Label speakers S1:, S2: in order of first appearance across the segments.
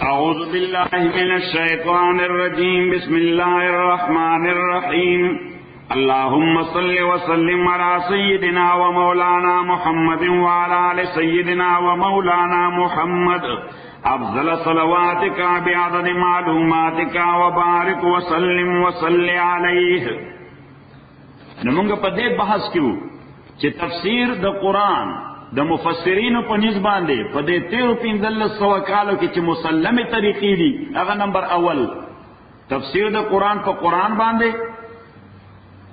S1: أعوذ بالله من الشيطان الرجيم بسم الله الرحمن الرحيم اللهم صل وسلم على سيدنا ومولانا محمد وعلى آل سيدنا ومولانا محمد أفضل صلواتك بعدد معلوماتك وبارك وسلم وصل عليه. نمونگا پا دے بحث کیو چه تفسیر دا قرآن دا مفسرین پا نیز باندے پا دے 13 کالو کی چه مسلم طریقی دی. اگا نمبر اول تفسیر دا قرآن پا قرآن باندے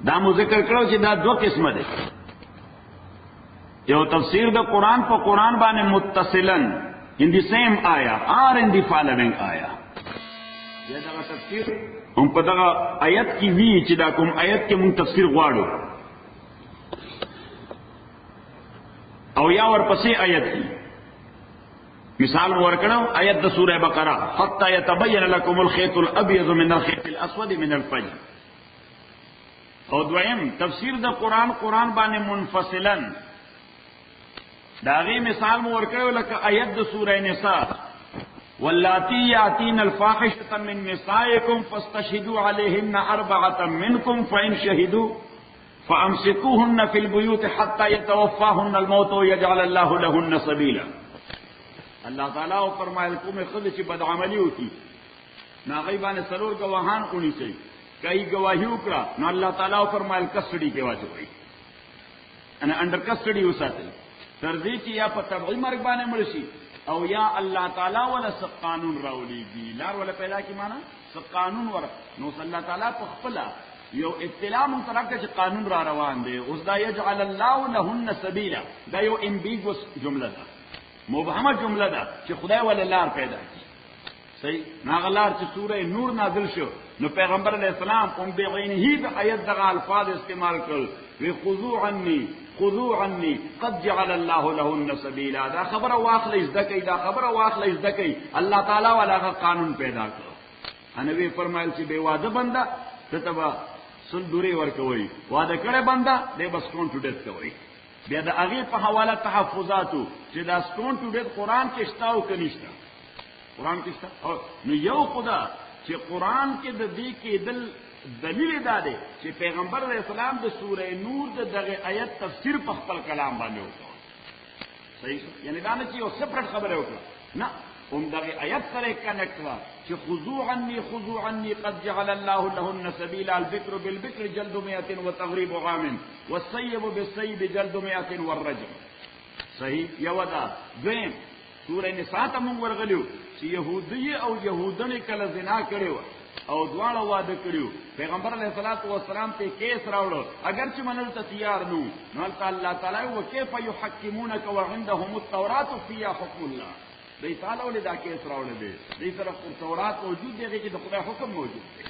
S1: دا مو ذکر کرو چه دا دو قسم دے. یو تفسیر دا قرآن پا قرآن باندے متصلن in the same ayah or in the following ayah. یہ دا تفسیر ہم پا دا آیت کی وی چه دا کم آیت کے من تفسیر غوارو او یا ورپسی آیت کی مثال ورکڑو آیت دا سورہ بقرہ حتی یتبین لکم الخیط الابیض من الخیط الاسود من الفجر. او دویم تفسیر دا قرآن قرآن بانے منفصلا داغی مثال مورکڑو لکا آیت دا سورہ نساء واللاتی یاتین الفاحشة من نسائکم فاستشہدوا علیہن 4 منکم فإن شہدوا فامسكوهن في البيوت حتى يتوفاهن الموت ويجعل الله لهن سبيلا. اللہ تعالیٰ فرمائے کو میں خود چی بدعملی ہوتی نا غیبان سرور گواہان اونی سے کئی گواہی اکڑا نا اللہ تعالیٰ فرمائے کسٹڈی کے واجب ہوئی انا انڈر کسٹڈی ہو ساتے تردی چی یا پا تبعی مرگ بانے مرشی او یا اللہ تعالیٰ والا سب قانون راولی گی لار والا پیدا کی مانا سب قانون ورا نو صلی اللہ تعالیٰ پخپلا یو اطلاع منترکہ چی قانون را روان دے اس دا یجعل اللہ لہن سبیلا دا یو امبیگوس جملہ دا مبہمہ جملہ دا چی خدای والا لار پیدا کی صحیح ناغلار چی سورہ نور نازل شو نو پیغمبر علیہ السلام ام بغین ہی دا آیت دا الفاظ استعمال کر وی خذو عنی قد جعل اللہ لہن سبیلا دا خبر واخل ازدکی دا خبر واخل ازدکی اللہ تعالی والا قانون پیدا کر. انوی فرمائل چی بے وعدہ بندہ تتبا سل دوری ورکوئی وعدہ کرے بندہ دے بس سٹون ٹو ڈیتھ کوئی بیا دا اغی پا حوالہ تحفظاتو چی دا سٹون ٹو ڈیتھ قرآن کشتاو کنشتا قرآن کشتا اور نو یو خدا چی قرآن کے دا دی کے دلیل دا دے چی پیغمبر علیہ السلام دا سورہ نور دا دغی آیت تفسیر پا خپل کلام باندے ہوتا صحیح یعنی دانا چی یو سپرٹ خبر ہے ہوتا نا ام دغی آیت سرے کنیکٹ وا چی خضو عنی قد جعل اللہ لہن سبیلا البکر بالبکر جلد 100 وتغریب غام والسیب بالسیب جلد 100 والرجم. صحیح یودا دویم سورہ نساء تا مونگ ورغلیو چی یہودی او یہودن کل زنا کریو او دوان وعدہ کریو پیغمبر علیہ السلام تے کیس راوڑو اگرچہ منلتا تیار نو نالتا اللہ تعالی وکیف یحکمونک وعندهم التوراة فیہا حکم اللہ دی تعالیٰ ولی دا کیس راوڑے دے دی طرف تورات موجود دے کہ دا خدا حکم موجود دے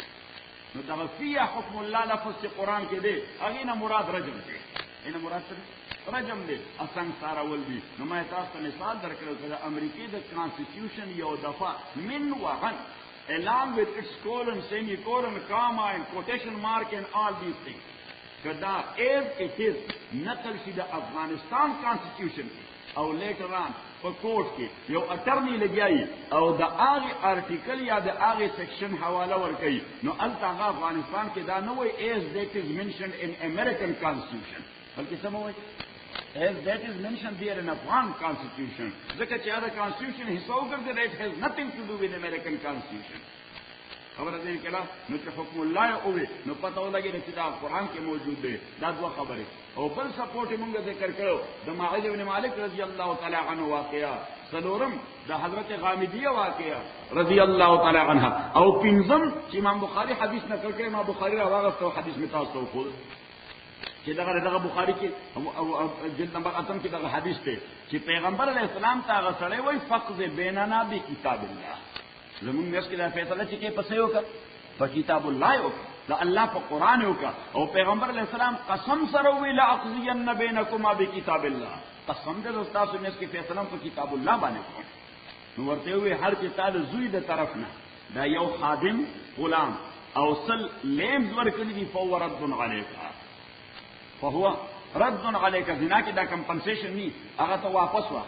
S1: نو دا فیہا حکم اللہ لفظ سے قرآن کے دے اگینا مراد رجم دے اینا مراد رجم دے اسنگ سارا ولدی نو میں تاستا مثال در کرو کہ امریکی دا کانسٹیٹیوشن یو دفعہ من وغن along with its colon, semicolon, comma and quotation mark and all these things kada as it is naqal shi da Afghanistan constitution O later on for court ki yo attorney lagyayi O da aghi article ya da aghi section hawala warkai no alta Afghanistan ke da no way as that is mentioned in American constitution balki samawai as that is mentioned there in Afghan constitution. Because the other constitution is so good that it has nothing to do with American constitution. خبر دین کلا نو کہ حکم اللہ ہوئے نو پتہ ہو لگے کہ دا قرآن کے موجود ہے دا دو خبر ہے اور بل سپورٹ منگا ذکر کرو دا معاذ بن مالک رضی اللہ تعالی عنہ واقعہ سلورم دا حضرت غامدیہ واقعہ رضی اللہ تعالی عنہ او پنزم چی امام بخاری حدیث نقل کرے امام بخاری راغست حدیث میں تاسو خود کہ دغه بخاری کی جلد نمبر 8 کی دغه حدیث تے کہ پیغمبر علیہ السلام تا غسڑے وہی فقد بیننا بکتاب اللہ زمون میں اس کے فیصلہ چکے پسیو کا کتاب اللہ ہو دا اللہ پر قرآن ہو کا اور پیغمبر علیہ السلام قسم سروی لاقضین بینکما بکتاب اللہ قسم دے استاد سے اس کے فیصلہ پر کتاب اللہ بانے کو نو ورتے ہوئے ہر کتاب زوی دے طرف نہ دا یو خادم غلام او سل لیم زور کلی فورد علیکا فهو رد علیک زنا کی دا کمپنسیشن نہیں اگر تو واپس وا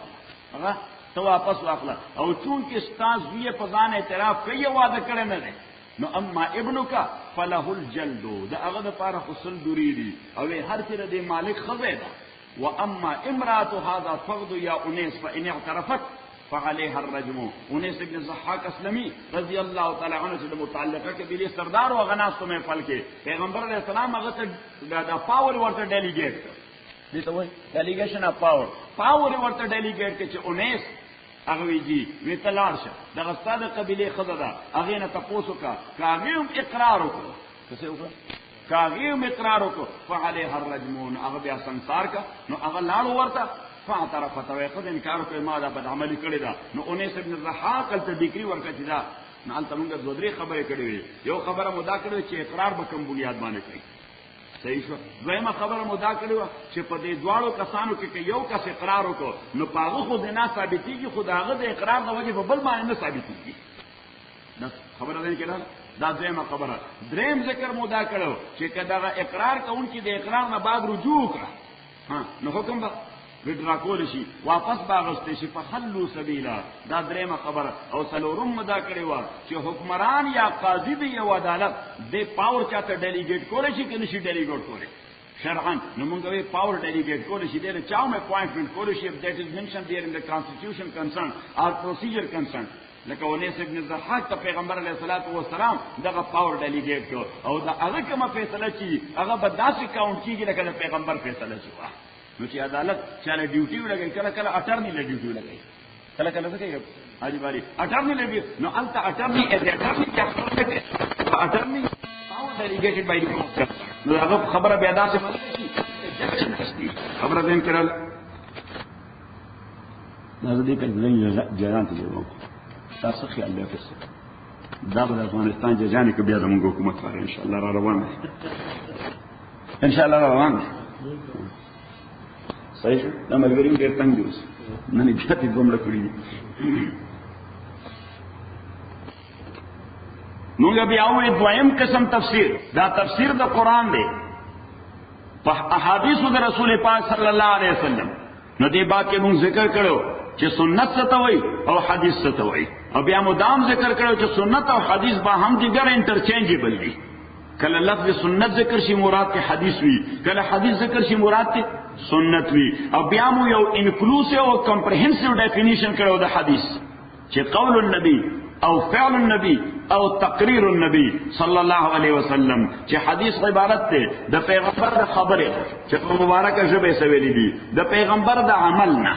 S1: اگر ته واپس واخله او چون کې استاد وی په ځان اعتراف کوي وعده کړی نه دی نو اما ابنک فله الجلد دا هغه د پاره خصل دوری دي او هر چیرې د مالک خزه ده واما امراه هذا فقد یا انیس فان اعترفت فعليها الرجم. انیس ابن ضحاک اسلمی رضی اللہ تعالی عنہ سے متعلقہ کے بلی سردار و غناس تو میں پل کے پیغمبر علیہ السلام هغه ته دا پاور ورته ډیلیګیټ دي ته وایي ډیلیګیشن اف پاور ورته ډیلیګیټ کې چې انیس هغه ویجی وی تلار شه دغه ستاده قبیله خزه ده هغه نه تاسو کا کاغیم اقرار وکړو څه وکړه کاغیم اقرار وکړو فعليها الرجمون هغه بیا سنسار کا نو هغه لاړ ورته فاعترفت وقد انکار کوي ما دا بد عملی کړی دا نو انیس ابن ضحاک ته ذکر ورکړی دا نو انت موږ دوه درې خبرې کړې یو خبره مدا کړې چې اقرار به کوم بنیاد باندې کوي صحیح شو دویمه خبره مدا کړې چې په دې دواړو کسانو کې یو کس اقرار وکړو نو پاغه خو نه ثابتېږي خو داغه د اقرار د وجه په بل باندې نه ثابتېږي دا خبره ده کړه دا دویمه خبره دریم ذکر مدا کړو چې کدا اقرار کوونکی د اقرار نه بعد رجوع کړه ها نو حکم به وډرا کول شي واپس باغسته شي فخلوا سبیلا دا درېمه خبره او څلورم مدا کړی و چې حکمران یا قاضي دی یا عدالت د پاور چاته ډیلیګیټ کول شي کنه شي ډیلیګیټ کول شرعاً نو موږ وی پاور ډیلیګیټ کول شي د چاوم اپوینټمنٹ کول شي that is mention there in the constitution concern or procedure concern لکه انیس ابن ضحاک ته پیغمبر علیه الصلاۃ والسلام دغه پاور ډیلیګیټ کو او دا هغه کومه فیصله چی هغه به داسې کاونټ کیږي لکه د پیغمبر فیصله شي نو چې عدالت چاله ډیوټي ولګي کله کله اټرنی له ډیوټي ولګي کله کله څه کوي حاجی باری اټرنی له نو انت اټرنی اټرنی کیا اټرنی پاور ډیلیګیټډ بای دی کورټ نو هغه خبره بیا داسې خبره دین کړل دا دې په جریان ته یو تاسو خیال دی تاسو دا د افغانستان جریان کې بیا زموږ حکومت سره ان شاء الله را روان دي ان شاء الله را روان دي صحیح شو دا ملګری ډېر تنګ دي اوس نن بیا دې دومره کړي دي موږ بیا وایو دویم قسم تفسیر دا تفسیر د قران دی په احادیثو د رسول پاک صلی الله علیه وسلم نو دې با کې موږ ذکر کړو چې سنت څه ته وایي او حدیث څه ته وایي او بیا مدام ذکر کړو چې سنت او حدیث با هم دیګر انټرچینجبل دي کله لفظ سنت ذکر شي مراد ته حدیث وي کله حدیث ذکر شي مراد ته سنت وی او بیا مو یو انکلوسیو او کمپریهنسیو ډیفینیشن کړو د حدیث چې قول النبی او فعل النبی او تقریر النبی صلی الله علیه وسلم چې حدیث عبارت ده د پیغمبر د خبره چې په مبارکه ژبه سویلې دي د پیغمبر د عمل نه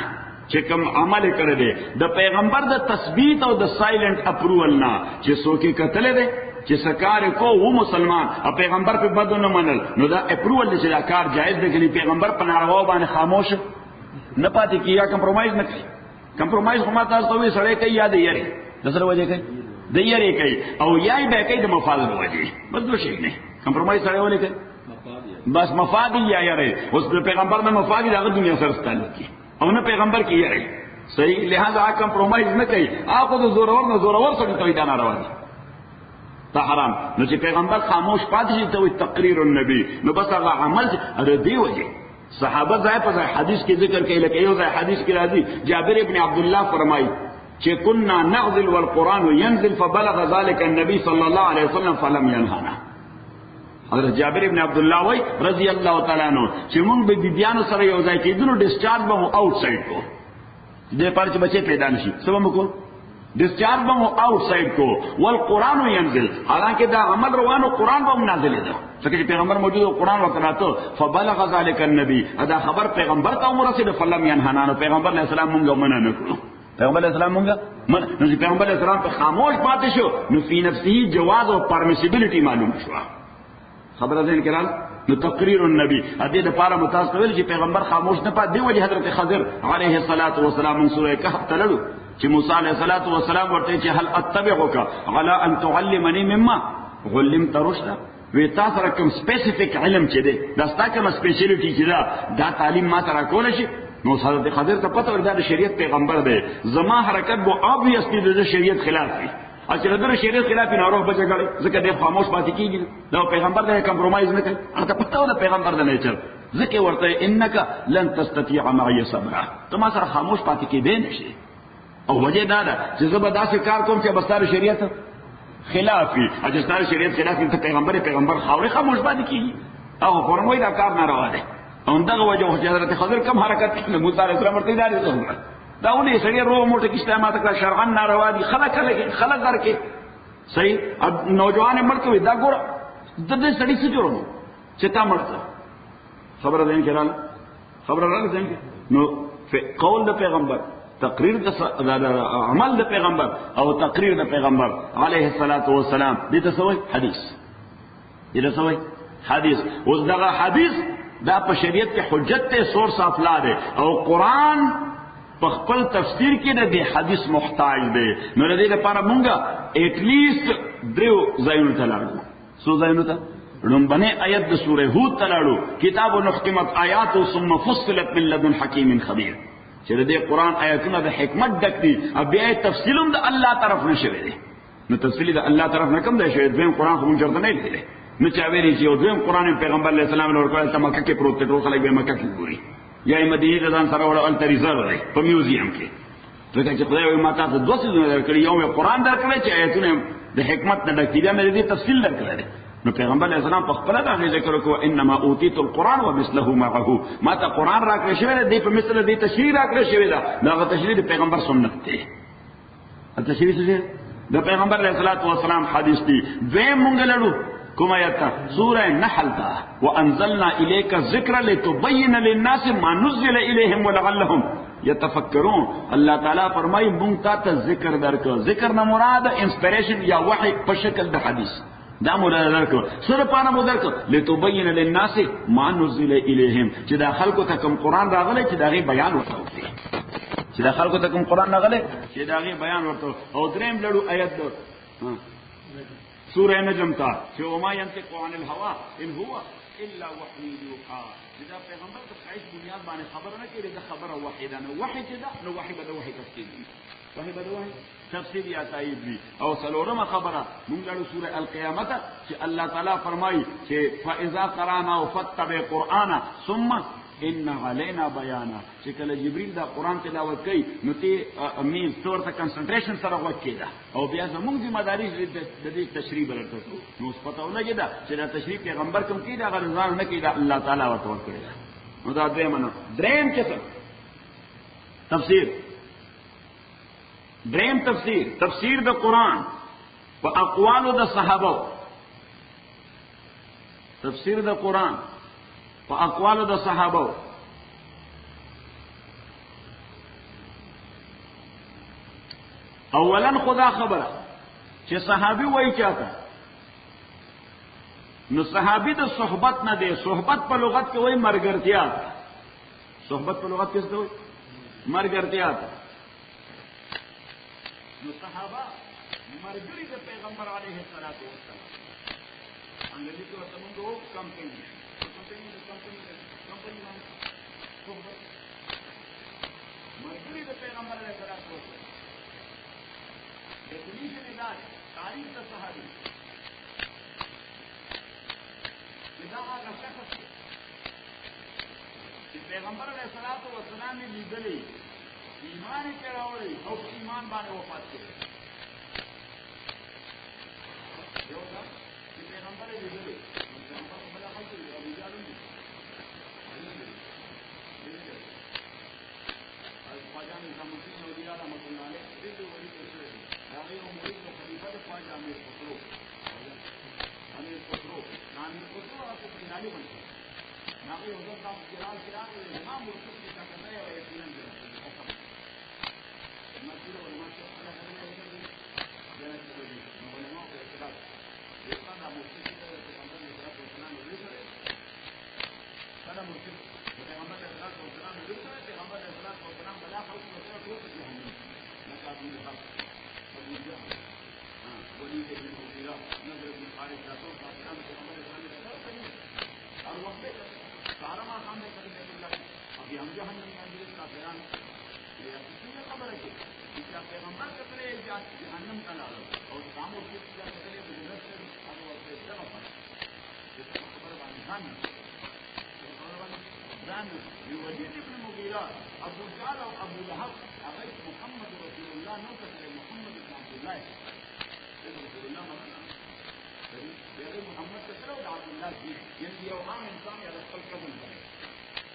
S1: چې کوم عمل کړی دی د پیغمبر د تثبیت او د سایلنٹ اپروول نه چې څوک کتل دی چې سکار کو و مسلمان او پیغمبر په بدو نه منل نو دا اپروول چې دا کار جایز دی چې پیغمبر په ناروا باندې خاموش نه پاتې کیږي کمپرمایز نه کوي کمپرمایز هم تاسو ته سره کوي یاد یې د سره وجه کوي د یې کوي او یای به کوي د مفاد وجه بس دوه شي نه کمپرمایز سره ولې کوي بس مفاد یې یې اوس د پیغمبر نه مفاد د دنیا سره ستل کی او نه پیغمبر کی یې صحیح لہذا کمپرمایز نه کوي هغه د زورور سره کوي دا ناروا دي تا حرام نو چې پیغمبر خاموش پاتې شي ته تقریر النبی نو بس هغه عمل ردی وجه صحابه ځای په ځای حدیث کې ذکر کوي لکه یو ځای حدیث کې راځي جابر ابن عبد الله فرمایي چې كنا نغزل والقران ينزل فبلغ ذلك النبي صلى الله عليه وسلم فلم ينهنا حضرت جابر ابن عبد الله وای رضی الله تعالی عنہ چې موږ به بیبيانو سره یو ځای کېدو ډیسچارج به آوټ سایډ کو دې پاره چې بچي پیدا نشي سبب کو ډیسچارج به آوټ سایډ کو والقران ينزل حالانکه دا عمل روانو قران به نازل دی ځکه چې پیغمبر موجود او قران وکړاته فبلغ ذلك النبي ادا خبر پیغمبر ته مرسل فلم ينهنا پیغمبر علیہ السلام مونږ منع نکړو پیغمبر علیہ السلام مونږ نو چې پیغمبر علیہ السلام په خاموش پاتې شو نو فی نفسه جواز او پرمیسیبিলিټی معلوم شو خبره ده کړه نو تقریر النبی ا دې د پاره متاسف ویل چې پیغمبر خاموش نه پات دی وجه حضرت خضر علیه الصلاۃ والسلام سورہ کهف تللو چې موسی علیہ الصلوۃ والسلام ورته چې هل اتبعک علی ان تعلمنی مما علمت رشدا وی تاسو کوم سپیسیفیک علم چې دی دا تاسو کوم سپیشلیټی چې دا تعلیم ما سره کول شي نو حضرت خضر ته پته ورته د شریعت پیغمبر دی زما حرکت بو obviously د شریعت خلاف دی اچھا در شریعت خلاف نه روح بچګړي ځکه د خاموش پاتې کیږي دا پیغمبر د کمپرمایز نه کوي انت پته و د پیغمبر د نیچر ځکه ورته انک لن تستطيع معي صبرا ته ما سره خاموش پاتې کېدې نشي او وجه دا ده چې زبدا سے کار کوم چې بستار شریعت خلافی اجستار شریعت خلافی ته پیغمبر خاورې خاموش باندې کیږي او فرموي دا کار ناروا ده. او دغه وجه چې حضرت خضر کم حرکت کړي موسی علیه السلام ورته داري ته دا ولې سړي روح موټه کې استعمال کړ شرعاً ناروا دي خلق درکې صحیح. اب نوجوان مرته دا ګور د دې سړي څه جوړو چې تا مرته خبره ده انکرال خبره راځي نو قول د پیغمبر تقریر د عمل د پیغمبر او تقریر د پیغمبر علیه الصلاۃ والسلام دې ته سوې حدیث دې ته سوې حدیث. اوس دغه حدیث دا په شریعت کې حجت ته سورس اف لا ده او قران په خپل تفسیر کې د دې حدیث محتاج دی. نو د دې لپاره مونږه ایت لیست درو ځایونو ته لاړو. سو ځایونو ته لومبنه آیت د سوره هود ته لاړو کتاب نحکمت آیات ثم فصلت من لدن حکیم خبیر چې د دې قران آیاتونه د حکمت ډک دي او بیا تفصیلم د الله طرف نشوي دي. نو تفصیل د الله طرف نه کم دی شوی دویم قران خو مونږ چرته نه لیدل نو چا ویلي چې دویم قران پیغمبر علیه السلام له ورکړل ته مکه کې پروت ټول خلک به مکه کې ګوري یا مدینه ځان سره وړ ال تریزر دی په میوزیم کې. ځکه چې خدای وایي ماته د دوه څه درکړي یو قران درکړي چې آیاتونه د حکمت نه ډک دي مې دې تفصیل درکړي. نو پیغمبر علیہ السلام په خپل دا ذکر کو انما اوتیت القران ومثله معه ما ته قران راکړی شوی دی په مثل دې تشریح راکړی شوی دا دا تشریح د پیغمبر سنت دی. تشریح څه د پیغمبر علیہ الصلوۃ والسلام حدیث دی. دویم مونږ لړو کوم آیت سورہ نحل تا وانزلنا الیک الذکر لتبین للناس ما نزل الیہم ولعلهم یتفکرون. اللہ تعالی فرمای مونږ ته ذکر درکو. ذکر نه مراد انسپریشن یا وحی په شکل د حدیث دا مراد درکو. سره پانه مو درکو لتبین للناس ما نزل الیہم چې دا خلکو ته کوم قران راغلی چې دا غي بیان وکړي چې دا خلکو ته کوم قران راغلی چې دا غي بیان ورته. او دریم لړو آیت دو سورہ نجم تا چې وما ينطق عن الهوى ان هو الا وحي يوحى. دا پیغمبر د خیس بنیاد باندې خبر نه کړي دا خبره وحیدا نو وحی چې دا نو وحی به وحی تفصیل وي وحی به وحی تفصیل یا تایید وي. او څلورمه خبره مونږ له سورہ القیامت چې الله تعالی فرمایي چې فاذا قرانا فتبع قرانا ثم ان علینا بیانا. چې کله جبرئیل دا قران تلاوت کوي نو ته امین ستور ته کنسنټریشن سره وکړه او بیا زموږ ذمہ داری د دې تشریح ورته نو پته ولګی دا چې دا تشریح پیغمبر کوم کې دا غرضان نه کې دا الله تعالی ورته ورکړي. نو دا دریم چې تفسیر د قران په اقوالو د صحابه تفسیر د قران په اقوالو د صحابه. اولا خدا خبره چې صحابي وایي چاته نو صحابي د صحبت نه دی. صحبت په لغت کې وایي مرګرتیا. صحبت په لغت کې څه وایي مرګرتیا. نو صحابه مرګري د پیغمبر علیه الصلاۃ والسلام انګلیسي کې ورته موږ کمپنی مرګري د پیغمبر علیه الصلاۃ والسلام definition is that تعریف د صحابي دا هغه شخص چې پیغمبر علیه الصلاۃ والسلام یې لیدلی ایمان یې راوړی او ایمان باندې وفات کړی. یو دا چې پیغمبر یې لیدلی پیغمبر بل خلک یې ابو جهل خواجہ نظام الدین اولیا رحمۃ اللہ علیہ دې وری څه هغه یو مرید او خلیفہ د خواجہ امیر خسرو نامي خسرو هغه په نالي باندې هغه یو ځل تاسو جلال کړه امام مرشد کې څنګه دی او اطمینان دی مسجد او مسجد الله تعالی دې جنت دې نو علماء او اختلاف دې څنګه مرشد کې پیغمبر علیه السلام دې سره دا مرشد پیغمبر علیه السلام دې سره پیغمبر علیه السلام بلا خلق سره ټول جهنم مقابل الخلق ابو جهل ولید بن المغیرہ نضر بن حارث رسول الله صلی الله علیه وسلم اور وقت سارا ما سامنے کرنے کے لیے ابھی ہم جہنم میں اندر کا بیان یہ کسی نے خبر ہے کہ پیغمبر کے پہلے جہنم کا نام اور کام اور کس کا پہلے جنت سے اور وقت جگہ پر اس خبر والی ځان ولید بن المغیرہ ابو جهل او ابو لهب هغه محمد رسول الله ہے رسول اللہ مولانا حضرت محمد سے طرف عبد اللہ جی یعنی یہ عام انسان یا رسول قبول کرے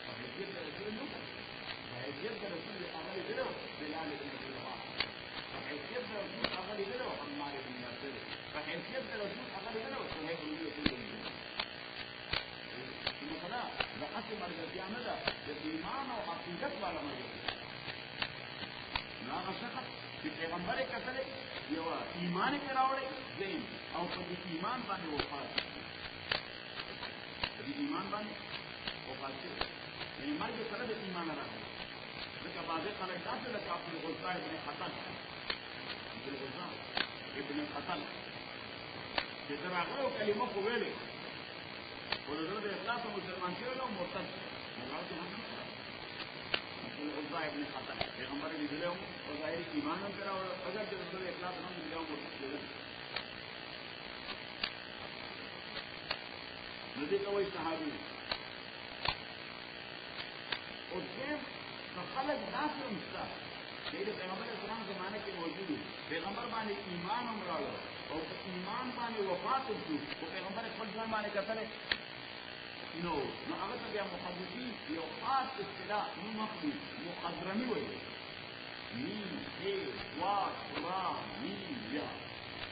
S1: اور حیثیت کا رسول نہیں کرے حیثیت کا رسول اول دلو بلال بن رباح حیثیت کا رسول اول دلو عمار بن یاسر حیثیت کا رسول اول دلو صہیب بن یاسر مثلا دغه مرګتیا نه ده د ایمان او عقیدت والا مرګتیا نه هغه شخص چې پیغمبر یې کتلی یو ایمان یې راوړی ذهن او په دې ایمان باندې وفات په دې ایمان باندې وفات شوی یعنې مرګ سره د ایمان راغلی ځکه بعضې خلک داسې لکه عبدالغزا ابن خطل عبدالغزا ابن خطل چې ده راغلی او کلمه خو ویلې ولذلك اخلاص مسلمان شوی نو مرتد الغزا ابن خطل پیغمبر لیدلی او ظاهري ایمان هم کرا او اگر چې رسول اخلاص هم لیدلی او مرتد کېدل نو دې ته وایي صحابي او دیم خلک داسې هم شته چې د پیغمبر اسلام زمانه کې موجود وي پیغمبر باندې ایمان هم راوړل او په ایمان باندې وفات هم شو خو پیغمبر خپل ځان باندې کتلی نو هغه ته بیا محدثین یو خاص اصطلاح نوم اخلي مخضرمي وایي میم ه وا را میم یا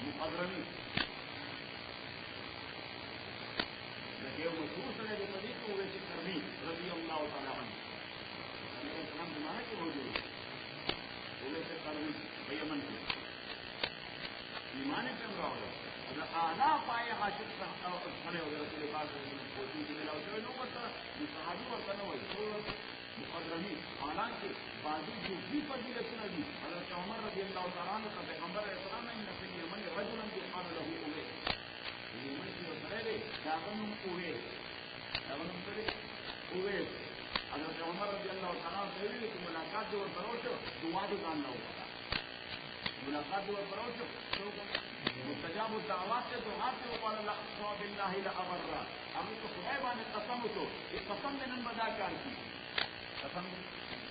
S1: مخضرمي لکه یو مشهور سره د طریق وایي چې کرمي رضی الله تعالی عنه پیغمبر اسلام زمانه کې موجود وایي چې کرمي په یمن کې ایمان یې راوړل دا اعلی پای عاشق سره او رسول پاک صلی الله علیه وسلم کې ملاو شوی نو ورته صحابي ورته نه وایي مقدمي حالانکه بعضی جزئی فضیلتونه دي حضرت عمر رضی الله تعالی عنہ پیغمبر اسلام ان فی الیمن رجلا یقال له اویس یمن کې سره دی داغه نوم اویس حضرت عمر رضی الله تعالی عنہ ویلي چې ملاقات دې ورسره وشو دعا دې ځان نه وکړه ملاقات دې ورسره وشو مستجاب الدعوات سے دعا سے وقال الله اقسم بالله لابرا اب تو خدای باندې قسم وکړو چې قسم دې نن بدا کار کی قسم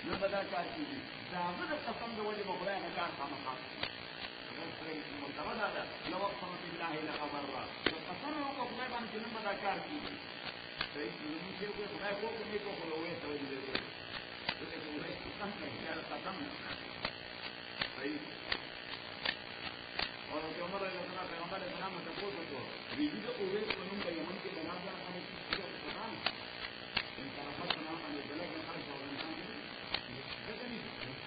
S1: نن بدا کار کی دا هغه قسم د وجه په خدای نه کار خامخا مرتبه ده لو اقسم بالله لابرا قسم وکړو خدای باندې نن بدا کار کی صحیح نو چې خدای کو نه کو خلوه ته وځي دې قسم قسم صحیح اور عمر رضی اللہ عنہ پیغمبر اسلام ته پوښتنه وکړه بیبي د اویس په نوم په یمن کې بنا ځان باندې څه پتا نه ان طرفه نام باندې بلګ نه خلک او انسان دي څه کوي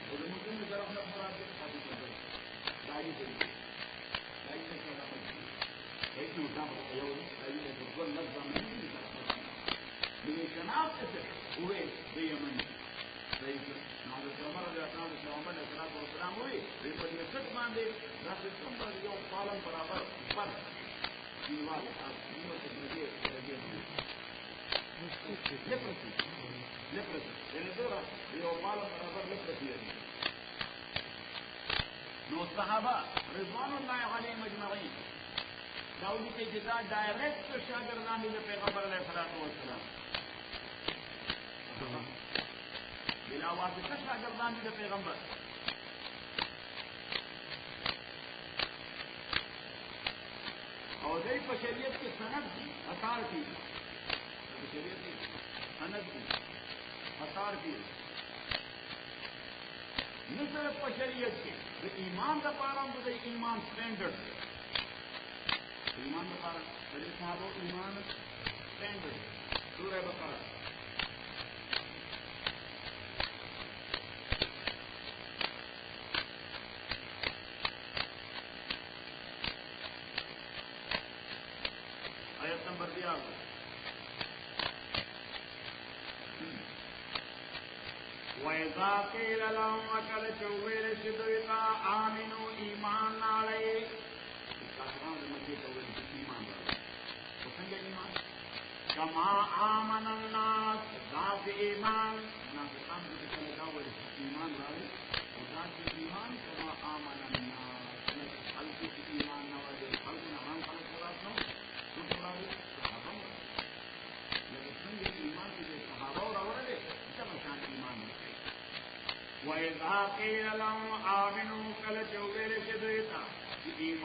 S1: او د مسلمان طرف نه مراد دې ثابت کړي دایي څه راځي هیڅ نو تاسو یو دایي د ټول نظام نه دي جناب څه اویس د یمن صحیح حضرت عمر رضی الله عنه پیغمبر اسلام او اسلام وی په دې څه باندې راځي څنګه یو پالن برابر پر دیوال تاسو ته دې لپرسي یعنی دا یو پالن برابر لپرسي نو صحابه رضوان الله علیهم اجمعین داودی کې جزا ډایرکټ شاګردان دي پیغمبر علیه الصلاۃ والسلام بلا واسطه شاګردان دي پیغمبر او دې په شریعت کې سند دي اثار دي په شریعت کې سند دي اثار دي نه صرف په شریعت کې د ایمان لپاره هم د ایمان سټانډرډ ایمان لپاره د صحابه ایمان سټانډرډ سورہ بقره نمبر دیا وَإِذَا قِيلَ لَهُمْ وَكَلَ چویر شدویتا آمنوا ایمان ناڑے کافران مکہ چویر ایمان ناڑے تو سنگے ایمان کما آمن الناس ذات ایمان ناس کام کی چلے جاؤ ایمان ناڑے ذات ایمان کما آمن الناس خلق ایمان ناڑے خلق نام خلق راس نو وَإِذَا قِيلَ لَهُمْ آمِنُوا كَلَ چویر شدویتا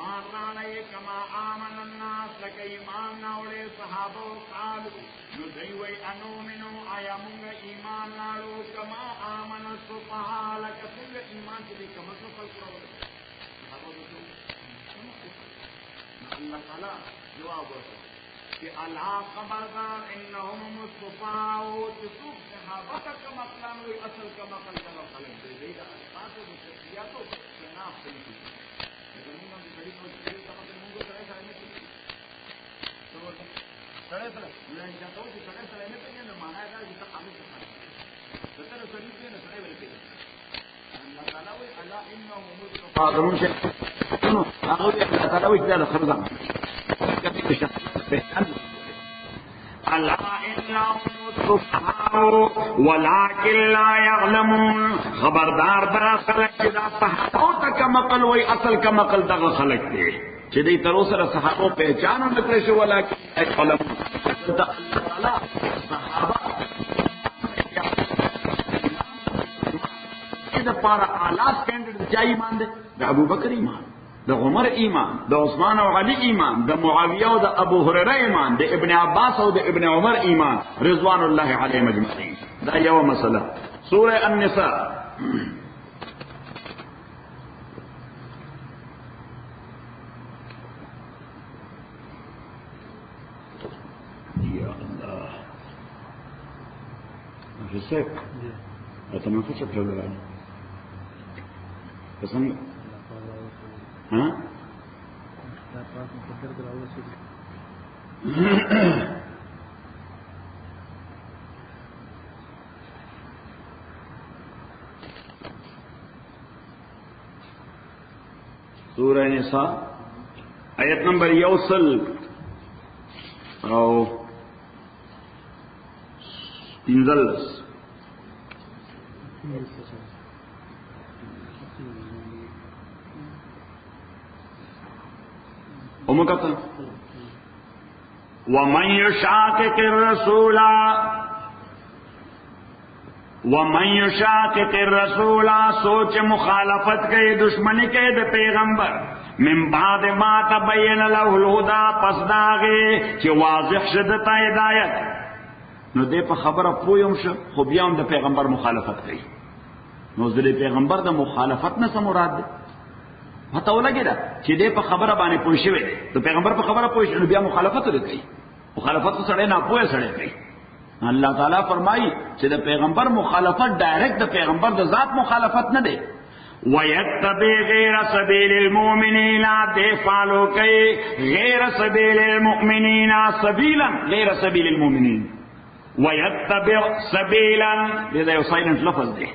S1: ایمان راڑے کما آمن الناس لکہ ایمان ناوڑے صحابہ قالو نو دیوئی انومنو آیا منگا ایمان ناڑو کما آمن الصفحاء لکہ سنگا ایمان چلے کما صفحاء کرو صحابہ بسو اللہ تعالیٰ جواب ورکو کہ اللہ خبردار انہم الصفحاء تصوف صحابہ کا مقلان ہوئی اصل کا مقل کا خلق دے دے گا بات ہے شخصیاتوں شناخت صحیح کی لیکن منگا کی بڑی کوئی صحیح کا مقل منگو سڑے سڑے میں کی سڑے سڑے میں چاہتا ہوں کہ سڑے سڑے میں پہنے میں مانا ہے جیسا خامل سے خامل ستر سڑی پہ سڑے بلے پہ اللہ تعالیٰ ہوئی اللہ انہم الصفحاء آدھرون سے سنو اللہ تعالیٰ ہوئی اجدار خرزان کبھی شخص اللہ انہم الصفحاء ولكن لا يعلمون خبردار برا خلق دا صحابوں تک مقل وہی اصل کا مقل دا خلق دے چدی تروسر صحابوں پہچان نکلے شو ولكن لا يعلمون اللہ صحابہ دا پارا اعلی سٹینڈرڈ کیا ایمان دے دا ابو بکر ایمان دا عمر ایمان دا عثمان و علی ایمان دا معاویہ و دا ابو ہریرہ ایمان دا ابن عباس و دا ابن عمر ایمان رضوان اللہ علیہ مجمعین دا یو مسئلہ سورہ النساء یا اللہ حسیب اتنا کچھ اپنے لگا پسند ہاں سورہ نساء آیت نمبر یوصل او انزلس ومقتل ومن يشاقق الرسول سوچ مخالفت کے دشمنی کے پیغمبر من بعد ما تبین له الهدى پس داغه چې واضح شدتا ہدایت نو دې په خبره پویم شو خو بیا هم د پیغمبر مخالفت کوي نو ځلې پیغمبر د مخالفت نه څه مراد ده پته ولګی دا چې دې په خبره باندې پوه شوی د پیغمبر په خبره پوه شوی بیا مخالفت وکړي مخالفت سره نه پوهه سره کوي الله تعالی فرمایي چې د پیغمبر مخالفت ډایرکټ د پیغمبر د ذات مخالفت نه دی وَيَتَّبِعْ غَيْرَ سَبِيلِ الْمُؤْمِنِينَ دے فالو کئی غیر سبیل المؤمنین سبیلا غیر سبیل المؤمنین وَيَتَّبِعْ سَبِيلًا دے یو سائلنٹ لفظ دے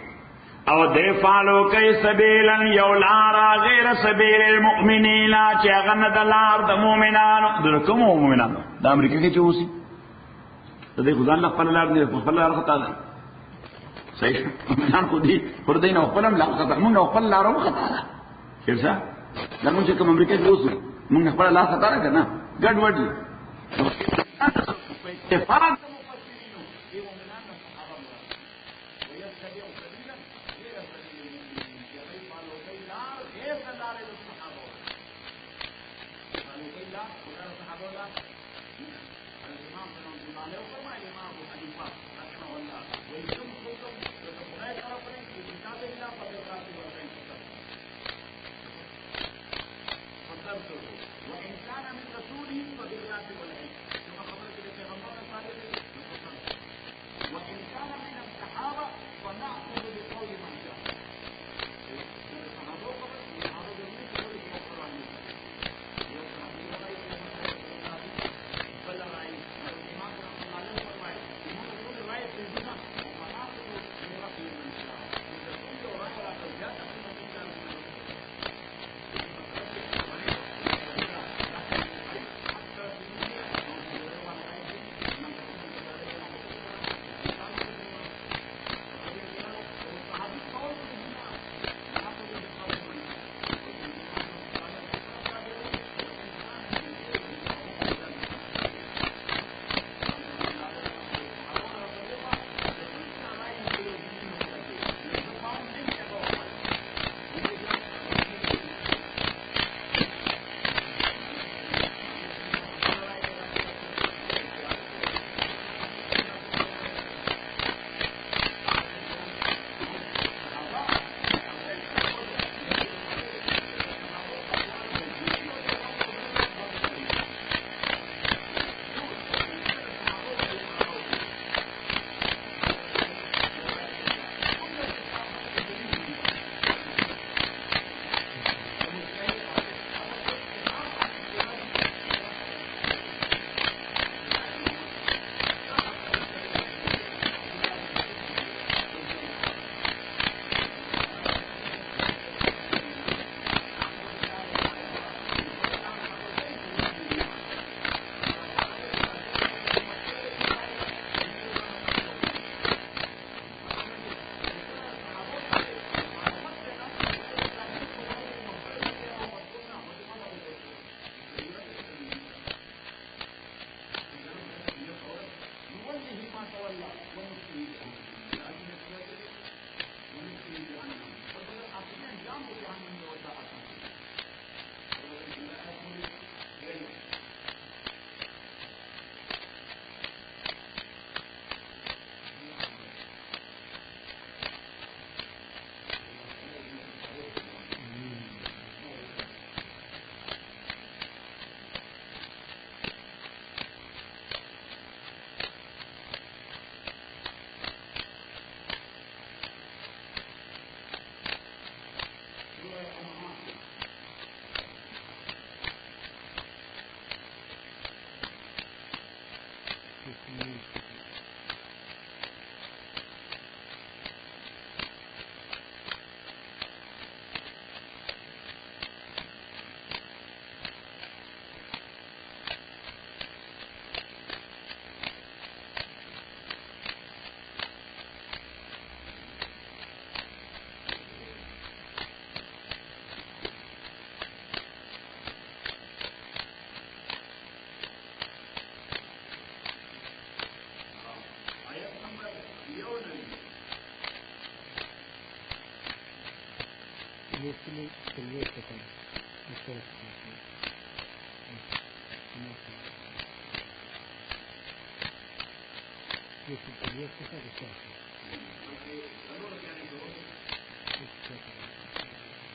S1: او دے فالو کئی سبیلا یو لارا غیر سبیل المؤمنین چی اغند لار دا مومنانو دا کم مومنانو دا امریکہ کی چوسی دا دے خدان لخفل لار دے خفل لار خطا دا صحیح مومنان خودی خردین اخفلم لار خطا من اخفل لارو خطا دا خیرسا دا من چکم امریکہ کی چوسی من اخفل لار خطا دا کرنا گڑ وڈ لی اتفاق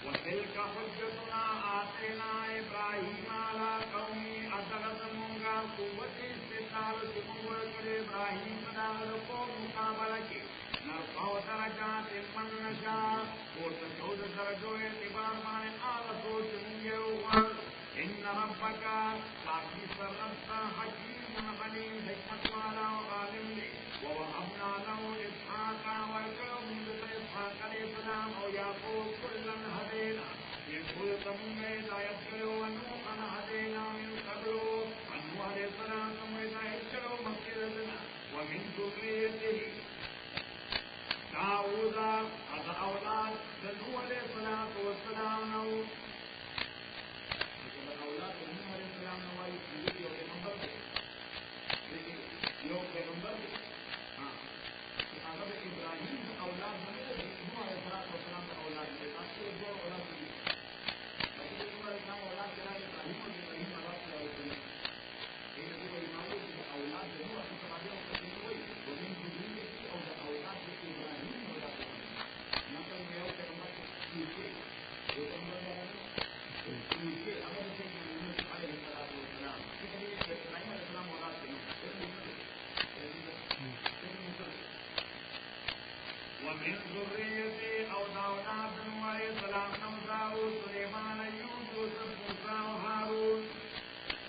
S1: وتلك حجتنا آتينا إبراهيم على قومه أدرسمونغا قوة استثال سمور إبراهيم فداغل قوم مقابلة نرفع درجات من نشاء وتشهد درجو اعتبار من آل صوت من إن ربك تعطي سرطة حكيم عليم حكمة والا وعالم لي ووهبنا له إسحاق ويعقوب إسحاق عليه السلام أو يعقوب كلا هدينا إن قلتم إذا يذكروا ونوحا هدينا من قبل ونوح عليه السلام ثم إذا يذكروا مغفرتنا ومن ذريته داود هذا أولاد نوح عليه الصلاة والسلام أولاد نوح عليه السلام نوائي يوم پیغمبر حضرت ابراہیم کے اولاد بنے تھے نوح علیہ السلام کے اولاد تھے تاکہ دو اولاد تھے حضرت نوح علیہ السلام اولاد کے نام ابراہیم اور ابراہیم اولاد کے اولاد تھے ایک کو ایمان کے اولاد جو نوح کی سماجوں کو کہتے ہوئے وہ من ذریہ کی اولاد کے ابراہیم اولاد تھے مثلا میں وہ پیغمبر کے پیچھے وہ پیغمبر نے پیچھے اگر سے نوح علیہ السلام اس لیے ابراہیم علیہ السلام اولاد تھے ومن ذريته أو داود بن عليه السلام داود سليمان أيوب يوسف موسى وهارون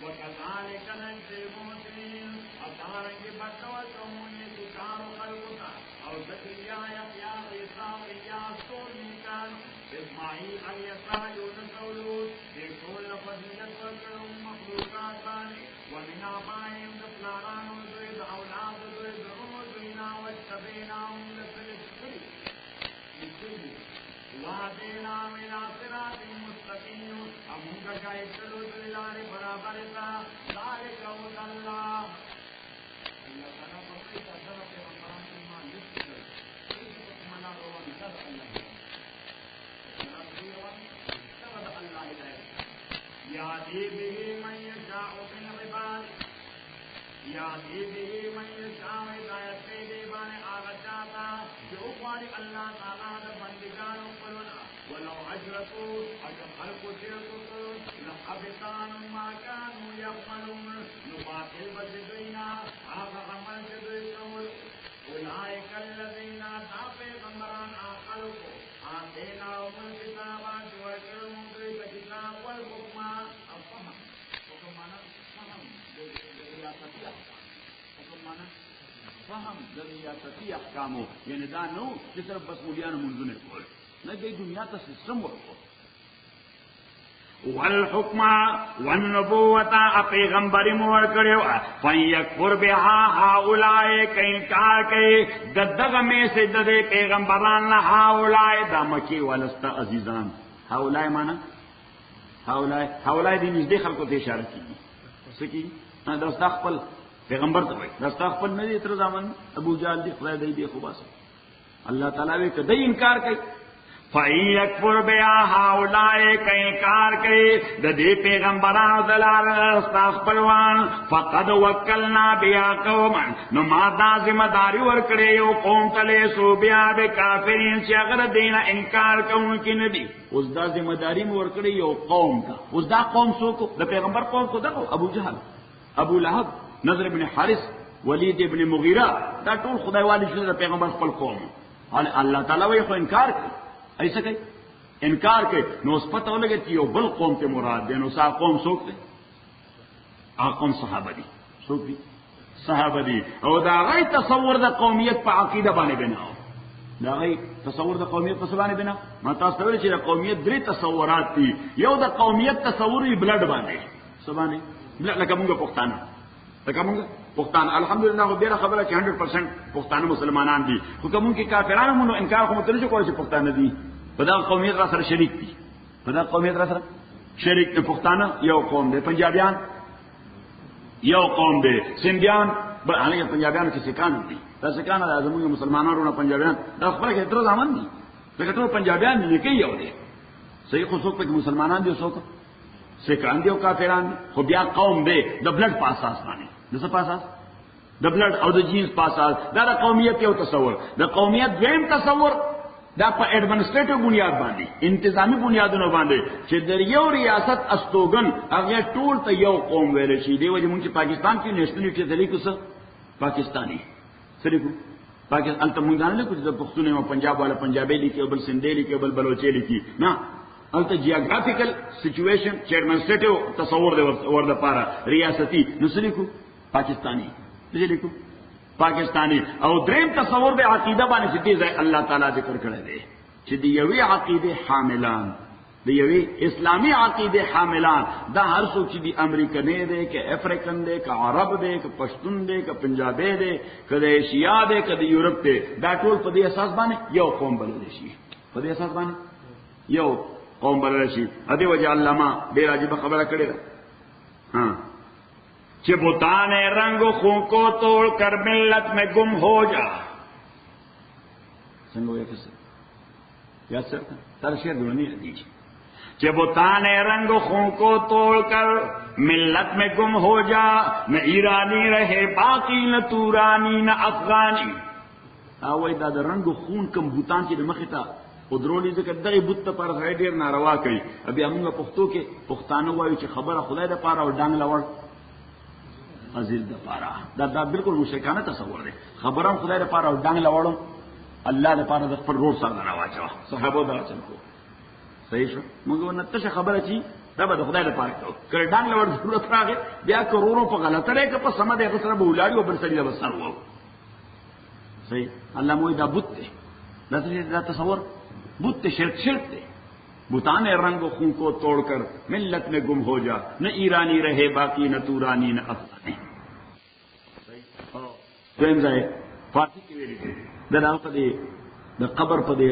S1: وكذلك نجزي المحسنين أتارك بتوسمون تكار خلقك أو زكريا يحيى عيسى إياس ميكال إسماعيل اليسع يونس ولوط بكل فضيلة وكرم مخلوقات باني ومن آبائهم دفلاران وزيد أولاد وزيد رمزينا واجتبيناهم لسلسل وهدينا إلى صراط مستقيم أمك شاهدت لله برابرتا ذلك هدى الله إلا كان بقيت أدرك رمضان ما يسكر كيف تكمل روان شرع الله شرع الله إليه يهدي به من يشاء من عباده يهدي به من يشاء هدايت به بان آغاتا جوفاري الله تعالى بندگان قلنا ولو أجركوا أجر خلقوا شركوا لحبطان ما كانوا يعملون نباطل بجدينا هذا عمل جديد أولئك الذين آتوا غمران خلقوا آتيناهم الكتابات وكرموا بالكتاب والحكم الفهم وكمانا فهم فهم ریاستی احکامو یعنی دا نو چې صرف بس مولیانو منځونه کول نه دی دنیا ته سیستم ورکول والحکم والنبوة پیغمبری مور کړو فیکفر بها هؤلاء انکار کوي دغه می سي د پیغمبران نه هؤلاء د مکی ولست عزیزان هؤلاء معنا هؤلاء دې نږدې خلکو ته اشاره کیږي سکی دا استغفر پیغمبر ته وایي دا استغفر نه دي تر ځامن ابو جهل دی خدای دی خو بس الله تعالی وی کدی انکار کوي فَإِن يَكْفُرْ بِهَا هَؤُلَاءِ كَإِنكَارَ کوي د دې پیغمبرانو دلار استغفروان فقد وکلنا بیا قوما نو ما دا ذمہ داری ورکړې یو قوم تله سو بیا به کافرین چې هغه دین انکار کوونکي نه دي اوس دا ذمہ داری مو ورکړې یو قوم ته اوس دا قوم څوک د پیغمبر قوم کو دغه ابو جهل ابو لهب نضر ابن حارث ولید ابن مغیره دا ټول خدای والی چې د پیغمبر خپل قوم الله تعالی وایي خو انکار کوي ایسا کوي انکار کوي نو اوس پته ولګي چې یو بل قوم ته مراد دی نو سا قوم څوک دی هغه قوم صحابه دي څوک دي صحابه دي او دا غي تصور د قومیت په عقیده باندې بناو دا غي تصور د قومیت په باندې بناو ما تاسو ته ویل چې د قومیت درې تصورات دي یو د قومیت تصور یې بلډ باندې سبانه بلډ لکه موږ پښتانه لکه موږ پښتانه الحمدلله خو ډیره خبره چې 100% پښتانه مسلمانان دي خو کوم کې کافرانو مونږ انکار کوم ترې کوی چې پښتانه دي په دا قومیت را سره شریک دي په دا قومیت را سره شریک دي پښتانه یو قوم دي پنجابیان یو قوم دي سندیان به هغه پنجابیان کې سکان دي دا سکان د زموږ مسلمانانو نه پنجابیان دا خپل کې تر ځامن دي دا ټول پنجابیان نه کوي یو دي صحیح خو څوک پکې مسلمانان دي او څوک سکان دي او کافران دي، خو بیا قوم دی د بلډ په اساس باندې، د څه په اساس؟ د بلډ او د جینز په اساس. دا د قومیت یو تصور. د قومیت دویم تصور دا په ایڈمنسټریټیو بنیاد باندې، انتظامی بنیادونو باندې، چې د یو ریاست استوګن هغه ټول ته یو قوم ویل شي. دی وجه مونږ چې پاکستان کې نېشنلټي طریقو سره پاکستانی سره کو پاکستان الته مونږ نه لیکو چې د پښتون او پنجاب والا پنجابي لیکي او بل سندي لیکي او بل بلوچي لیکي، نه الته جیوګرافیکل سچويشن چې ایڈمنسټریټیو تصور دی ورته پاره ریاستي نو سره کو پاکستانی دې لیکو پاکستانی. او دریم تصور به عقیده باندې چې دې الله تعالی ذکر کړی دی چې دی یوې عقیده حاملان، دی یوې اسلامی عقیده حاملان، دا هر څوک چې دی امریکنی دی که افریقن دی که عرب دی که پښتون دی که پنجابی دی که د ایشیا دی که د یورپ دی، دا ټول په دې اساس باندې یو قوم بلل شي، په دې اساس باندې یو قوم بلل شي. ا دې وجه علامه ډېر عجیب خبره کړې ده ها کہ بتان رنگ خوں کو توڑ کر ملت میں گم ہو جا. سنگو یا کس یاد سر تر شعر دونی دیجیے کہ بتان رنگ خوں کو توڑ کر ملت میں گم ہو جا، نہ ایرانی رہے باقی نہ تورانی نہ افغانی. اوای دا د رنگ خون کم بوتان چې د مخې ته ودرولې ځکه دغه بوت ته پر ځای ډیر ناروا کوي. بیا موږ پښتو کې پښتانه وایو چې خبره خدای د پاره او ډنګ لور عزیز د پاره، دا بالکل مشرکانه تصور دی. خبرم خدای د پاره او ډنګ لوړم الله د پاره د خپل روح سره راواچو. صحابه دا څنګه صحیح شو؟ موږ ونه تشه خبره چی دا به خدای د پاره کو کړه ډنګ لوړ ضرورت راغی بیا کرورو په غلطه لري که په سم ده غسر به ولاري او بل سړي له وسر وو. صحیح الله مو دا بوت دی، دا تصور بت شرک دے. بتان رنگ خون کو توڑ کر ملت میں گم ہو جا، نہ ایرانی رہے باقی نہ تورانی نہ افغانی. فارسی کی ویلی دا پدے دا قبر پدے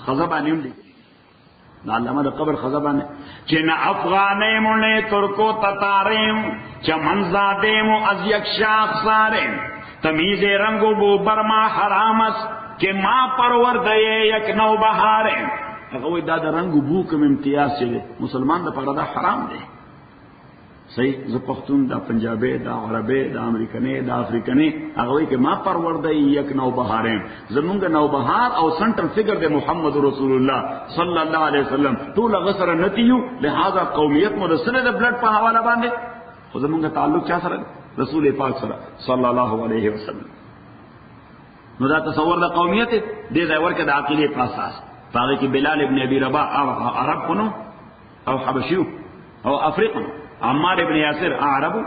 S1: خزبانی ہم لیکن دا علامہ دا قبر خزبانی چہ نہ افغانی منے ترکو تتاریم چہ منزادیم از یک شاخ ساریم تمیز رنگو بو برما حرامس کہ ماں پروردے یک نو بہاریں. هغه دا د رنگ بو کوم امتیاز چې مسلمان د پاره دا حرام دی. صحیح زه پښتون دا پنجابی دا عربی دا امریکنی دا افریقنی هغه کې ما پرورده یک نو بهارم. زمونږ نو بهار او سنټر فگر د محمد رسول الله صلی الله علیه وسلم ټول غسر نتیو، لہذا قومیت مو رسنه د بلډ په حواله باندې خو زمونږ تعلق چا سره؟ رسول پاک سره صلی الله علیه وسلم. نو دا تصور د قومیت دې ځای ورکه د عقیده په اساس باقي کې بلال ابن ابي رباح عرب كنو او حبشيو او افريقن، عمار ابن ياسر عربو،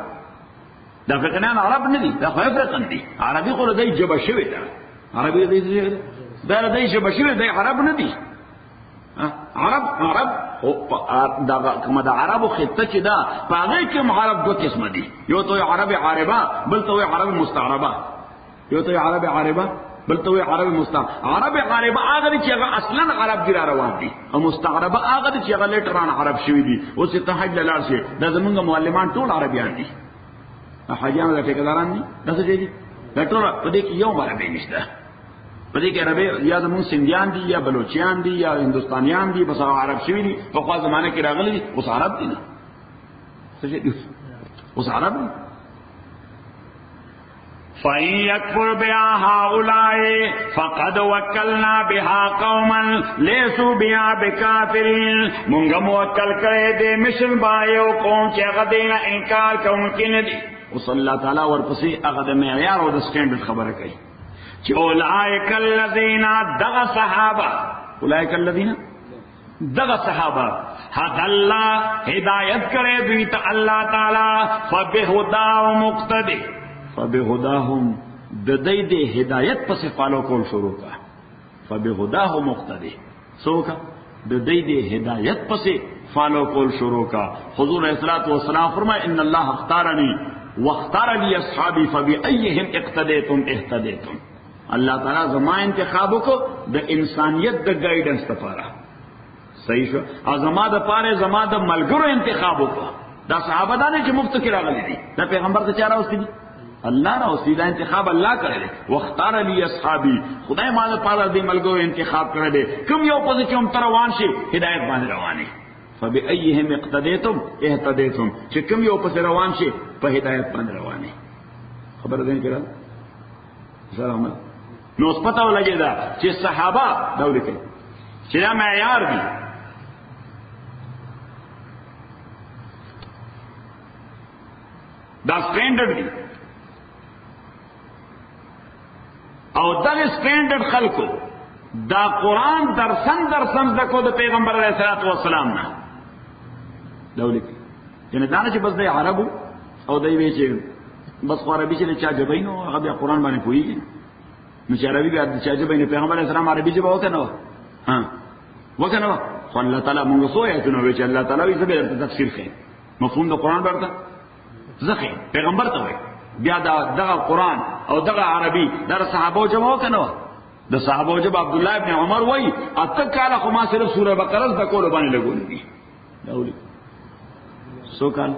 S1: دا افريقيان عرب ندي، دا افريقن دي. عربي خو دای جبشوي دا عربي دي دا دای جبشوي دای عرب ندي. عرب دا کومه د عربو خطه چې دا باغې کې عرب دوه قسم دي، یو ته عرب عربه بل ته عرب مستعربه، یو ته عرب عربه بل ته عرب مستعرب. عرب عربه هغه چې هغه اصلا عرب دي را روان دي، او مستعربه هغه چې هغه لیټران عرب شوی دي. اوس ته حج لاله شي دا زمونږ معلمان ټول عربيان دي، حاجیان د ټیکداران دي، دا څه دي دا ټول په دې کې یو عربي نشته. په دې کې عربي یا زمونږ سندیان دي یا بلوچیان دي یا هندوستانیان دي، بس عرب شوی دي په خوا زمانه کې راغلي دي، اوس عرب دي نه څه دي اوس عرب دي. فَإِن يَكْفُرْ بِهَا هَؤُلَاءِ فَقَدْ وَكَّلْنَا بِهَا قَوْمًا لَيْسُوا بِهَا بِكَافِرِينَ. مونږ موکل کړی دې مشر بایو قوم چې هغه دې نه انکار کوونکي نه دي. اوس الله تعالی ورپسې هغه د معیار او د سټینډرډ خبره کوي چې اولئک الذین دغه صحابه اولئک الذین دغه صحابه هدى الله هدایت کړی دوی ته الله تعالی فبهداه مقتدی فبهداهم د دې د هدایت پس فالو کول شروع کا. فبهداه مقتدی سوکا د دې د هدایت پس فالو کول شروع کا. حضور علیہ الصلوۃ والسلام فرمائے ان الله اختارنی واختار لي اصحابي فبأيهم اقتديتم اهتديتم. اللہ تعالیٰ زما انتخاب کو د انسانیت د گائیڈنس لپاره صحیح شو، او زما د پاره زما د ملګرو انتخاب کو. دا صحابه دانه چې مفت کې راغلي دي، دا پیغمبر ته چاره اوسې دي الله را وسیله انتخاب الله کړی دی. واختار لی اصحابی، خدای ما لپاره دې ملګرو انتخاب کړی دی. کوم یو پسې چې هم ته روان شي هدایت باندې روانې. فبأیهم اقتدیتم اهتدیتم، چې کوم یو پسې روان شي په هدایت باندې روانې. خبره دې کړه سلام. نو اوس پته ولګېده چې صحابه دا ولیکي چې دا معیار دي. دا سټینډرډ دي او دغه سټینډرډ خلکو دا قرآن درسن دکو د پیغمبر علیه الصلاۃ والسلام نه دولیکي. یعنی دا نه چې بس د عربو او دی وی چې بس عربي چې چا جبینو هغه بیا قرآن باندې پوهیږي. نو چې عربي بیا چا جبینو پیغمبر علیه السلام عربي جبه وکنه ها وکنه خو الله تعالی موږ سو ایتونه وی چې الله تعالی وی زبر تفسیر کوي مفهوم د قرآن ورته زخه پیغمبر ته وي. بیا دغه قرآن او دغه عربي در صحابه جمع کنه. د صحابه جب عبد الله ابن عمر وای اته کاله خو ما صرف سوره بقره د کول باندې لګول دي. داولي سو کال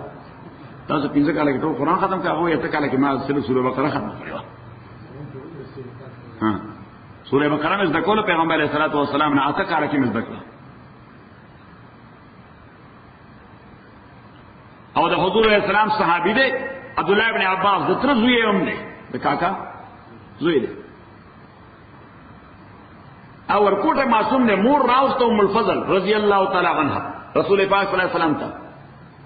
S1: تاسو پنځه کاله کې ټول قرآن ختم کړو، اته کاله کې ما صرف سوره بقره ختم کړو. ها سوره بقره مې د کول پیغمبر علیه الصلاۃ والسلام نه اته کاله کې مې ذکر. او د حضور علیہ السلام صحابی دے عبداللہ ابن عباس د تر زوی هم دی د کاکا زوی دی. او ورکوټه معصوم نے مور راوست ام الفضل رضی اللہ تعالی عنہ رسول پاک صلی اللہ علیہ وسلم ته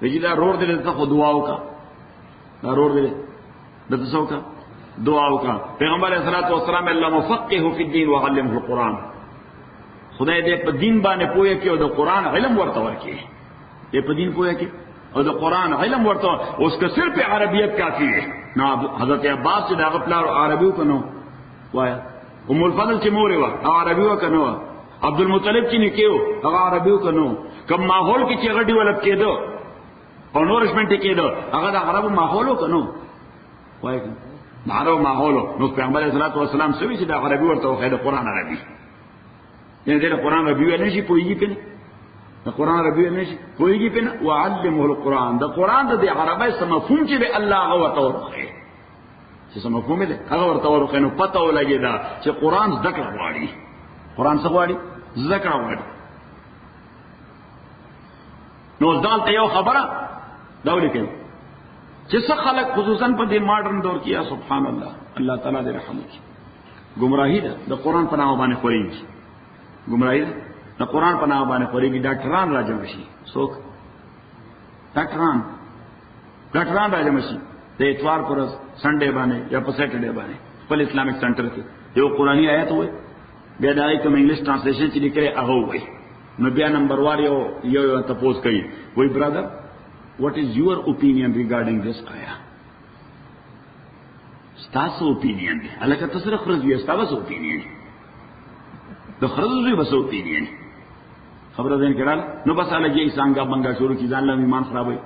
S1: ویل دا رور دې ته دعا وکا، دا رور دې د تاسو کا دعا وکا. پیغمبر علیہ الصلوۃ والسلام الله مفقه فی الدین وعلمه القرآن، خدای دې په دین باندې پوهه کې او د قرآن علم ورته ورکړي. دې په دین پوهه کې او د قرآن علم ورته اوس که صرف عربیت کافی ہے. نو حضرت عباس چې دا خپل عربي وکنو وایا، ام الفضل چې مور و عربي وکنو، عبد المطلب چې نکيو هغه عربي وکنو. کوم ماحول کې چې غډي ولب کېدو او نورشمنت کېدو هغه د عربو ماحول وکنو وای د عربو ماحول. نو پیغمبر علیه الصلوۃ والسلام سوي چې د عربي ورته وخت د قرآن عربي، یعنی د قرآن عربي ولې شي پويږي کنه د قرآن عربي نشي کوئی پنه. وعلمه القرآن، د قرآن د عربی سم مفهوم چې به الله هغه ورته ورخه چې سم مفهوم دې هغه ورته ورخه. نو پته ولګی دا چې قرآن ذکر غواړي، قرآن څه غواړي؟ ذکر غواړي. نو ځان ته یو خبره دا ولیکم چې څه خلک خصوصا په دې ماډرن دور کې یا سبحان الله الله تعالی دې رحم وکړي گمراهی ده د قرآن په نامه باندې خوريږي. گمراهی ده د قرآن په نامه باندې خوريږي. ډاکټران راځي شي څوک ډاکټران راځي شي د اتوار پر سنډے باندې یا په سیټرډے باندې خپل اسلامیک سنټر کې یو قرآنی آیت وای، بیا دا کوم انګلیش ټرانسلیشن چې لیکي هغه وای. نو بیا نمبر وار یو تپوس کوي وای برادر what is your opinion regarding this ayah؟ ستاسو opinion دی الکه تاسو خرج وي ستاسو opinion د خرج وي بس opinion خبره دین کړه. نو بس الګي څنګه بنګا شروع کی ځان له ایمان خرابوي.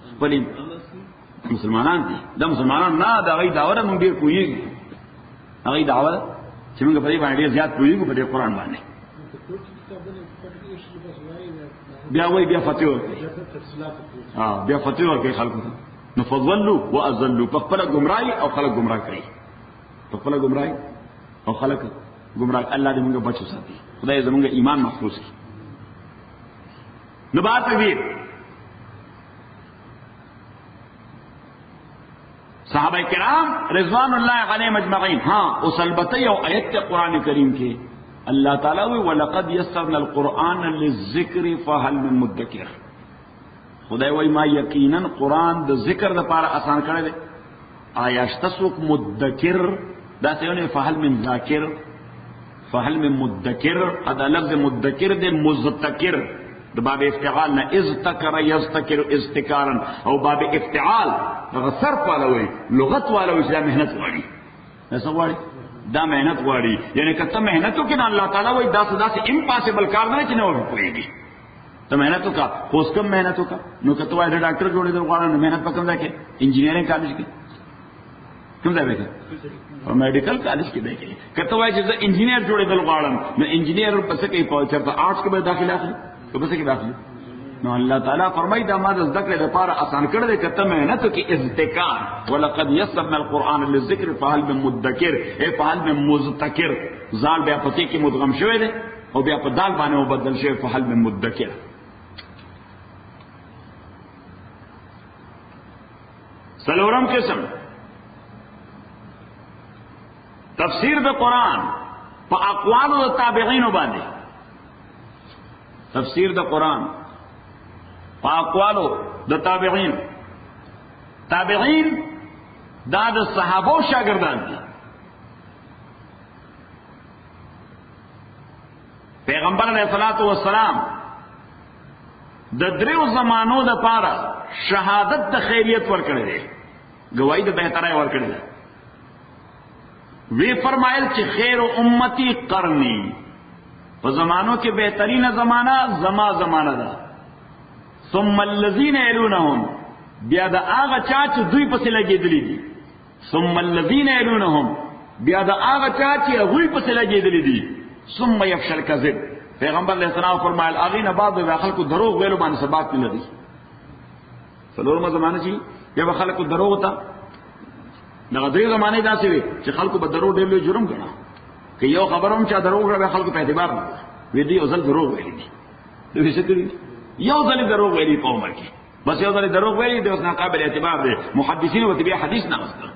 S1: خپل مسلمانان دي دا مسلمانان نه دا غي داوره مونږ ډیر کویږي، هغه داوره چې موږ په دې باندې ډیر زیات کویږو په دې قرآن باندې. بیا وای بیا فتوا بیا فتوا ورکړي خلکو ته. نو فضلوا واذلوا، په خپل گمراهي او خلک گمراه کړي، په خپل گمراهي او خلک گمراه. الله دې موږ بچو ساتي، خدای زموږ ایمان محفوظ کړي. نو بات بھی صحابہ کرام رضوان اللہ علیہم اجمعین. ہاں اس البتہ یو آیت قرآن کریم کے اللہ تعالیٰ وی وَلَقَدْ يَسَّرْنَا الْقُرْآنَ لِلذِّكْرِ فَهَلْ مِن مُدَّكِرٍ. خدای وی ما یقینا قرآن د ذکر د پاره آسان کړی دی. آیا شتسوک مدکر دا څنګه فهل من ذاکر فهل من مدکر ادا لفظ مدکر دے مذکر د باب افتعال نہ اذکر یذکر اذکارا او باب افتعال هغه صرف والا وی لغت والا وی چې محنت واړي ایسا واړي دا محنت واړي یعنی کته محنتو کې الله تعالی وی دا سے امپاسبل کار نه چې نه وي کوي تو محنتوں کا پوس کم محنتوں کا نو کتو ایسے ڈاکٹر جوڑے تو قرآن محنت پر کم جاکے انجینئرنگ کالج کی کم جائے بیٹھے اور میڈیکل کالج کی دیکھے کتو ایسے انجینئر جوڑے تو قرآن میں انجینئر بس کے پہنچا تو آرٹس کے بعد داخلہ آخری تو بس کے داخلے نو الله تعالی فرمایي دا ما د ذکر لپاره آسان کړی دی کته مهنت کې اذکار ولقد یسرنا القرآن للذکر فهل من مدکر اے فهل من مذکر زال بیا پتی کې مدغم شوی دی او بیا په دال باندې مبدل شوی فهل من مدکر. سلورم قسم تفسیر د قرآن په اقوالو د تابعینو باندې. تفسیر د قرآن په اقوالو د تابعین. تابعین دا د صحابه شاګردان دي. پیغمبر علیہ الصلوۃ والسلام د دریو زمانو د پاره شهادت د خیریت ورکړي دي، گواہی د بهترای ورکړي دي. وی فرمایل چې خیر امتی قرنی، په زمانو کې بهترین زمانہ زمانہ ده. ثم الذين يلونهم، بیا د هغه چا چې دوی پسې لګېدلې دي. ثم الذين يلونهم، بیا د هغه چا چې دوی پسې لګېدلې دي. ثم يفشل الكذب، پیغمبر علیہ السلام فرمایل اغه نه بعد د خلکو دروغ ویلو باندې سبب نه لري. څلورمه زمانہ چې بیا خلکو دروغ ته دغه درې زمانه داسې وي چې خلکو به دروغ ډېر لوی جرم ګڼه. که یو خبروم چې دروغ راغی خلکو په اعتبار نه وي دی او ځل دروغ ویلي دي. دوی څه کوي؟ یو ځل دروغ ویلي په عمر کې، بس یو ځل دروغ ویلي دی اوس نه قابل اعتبار دی. محدثین وته بیا حدیث نه غوښتل.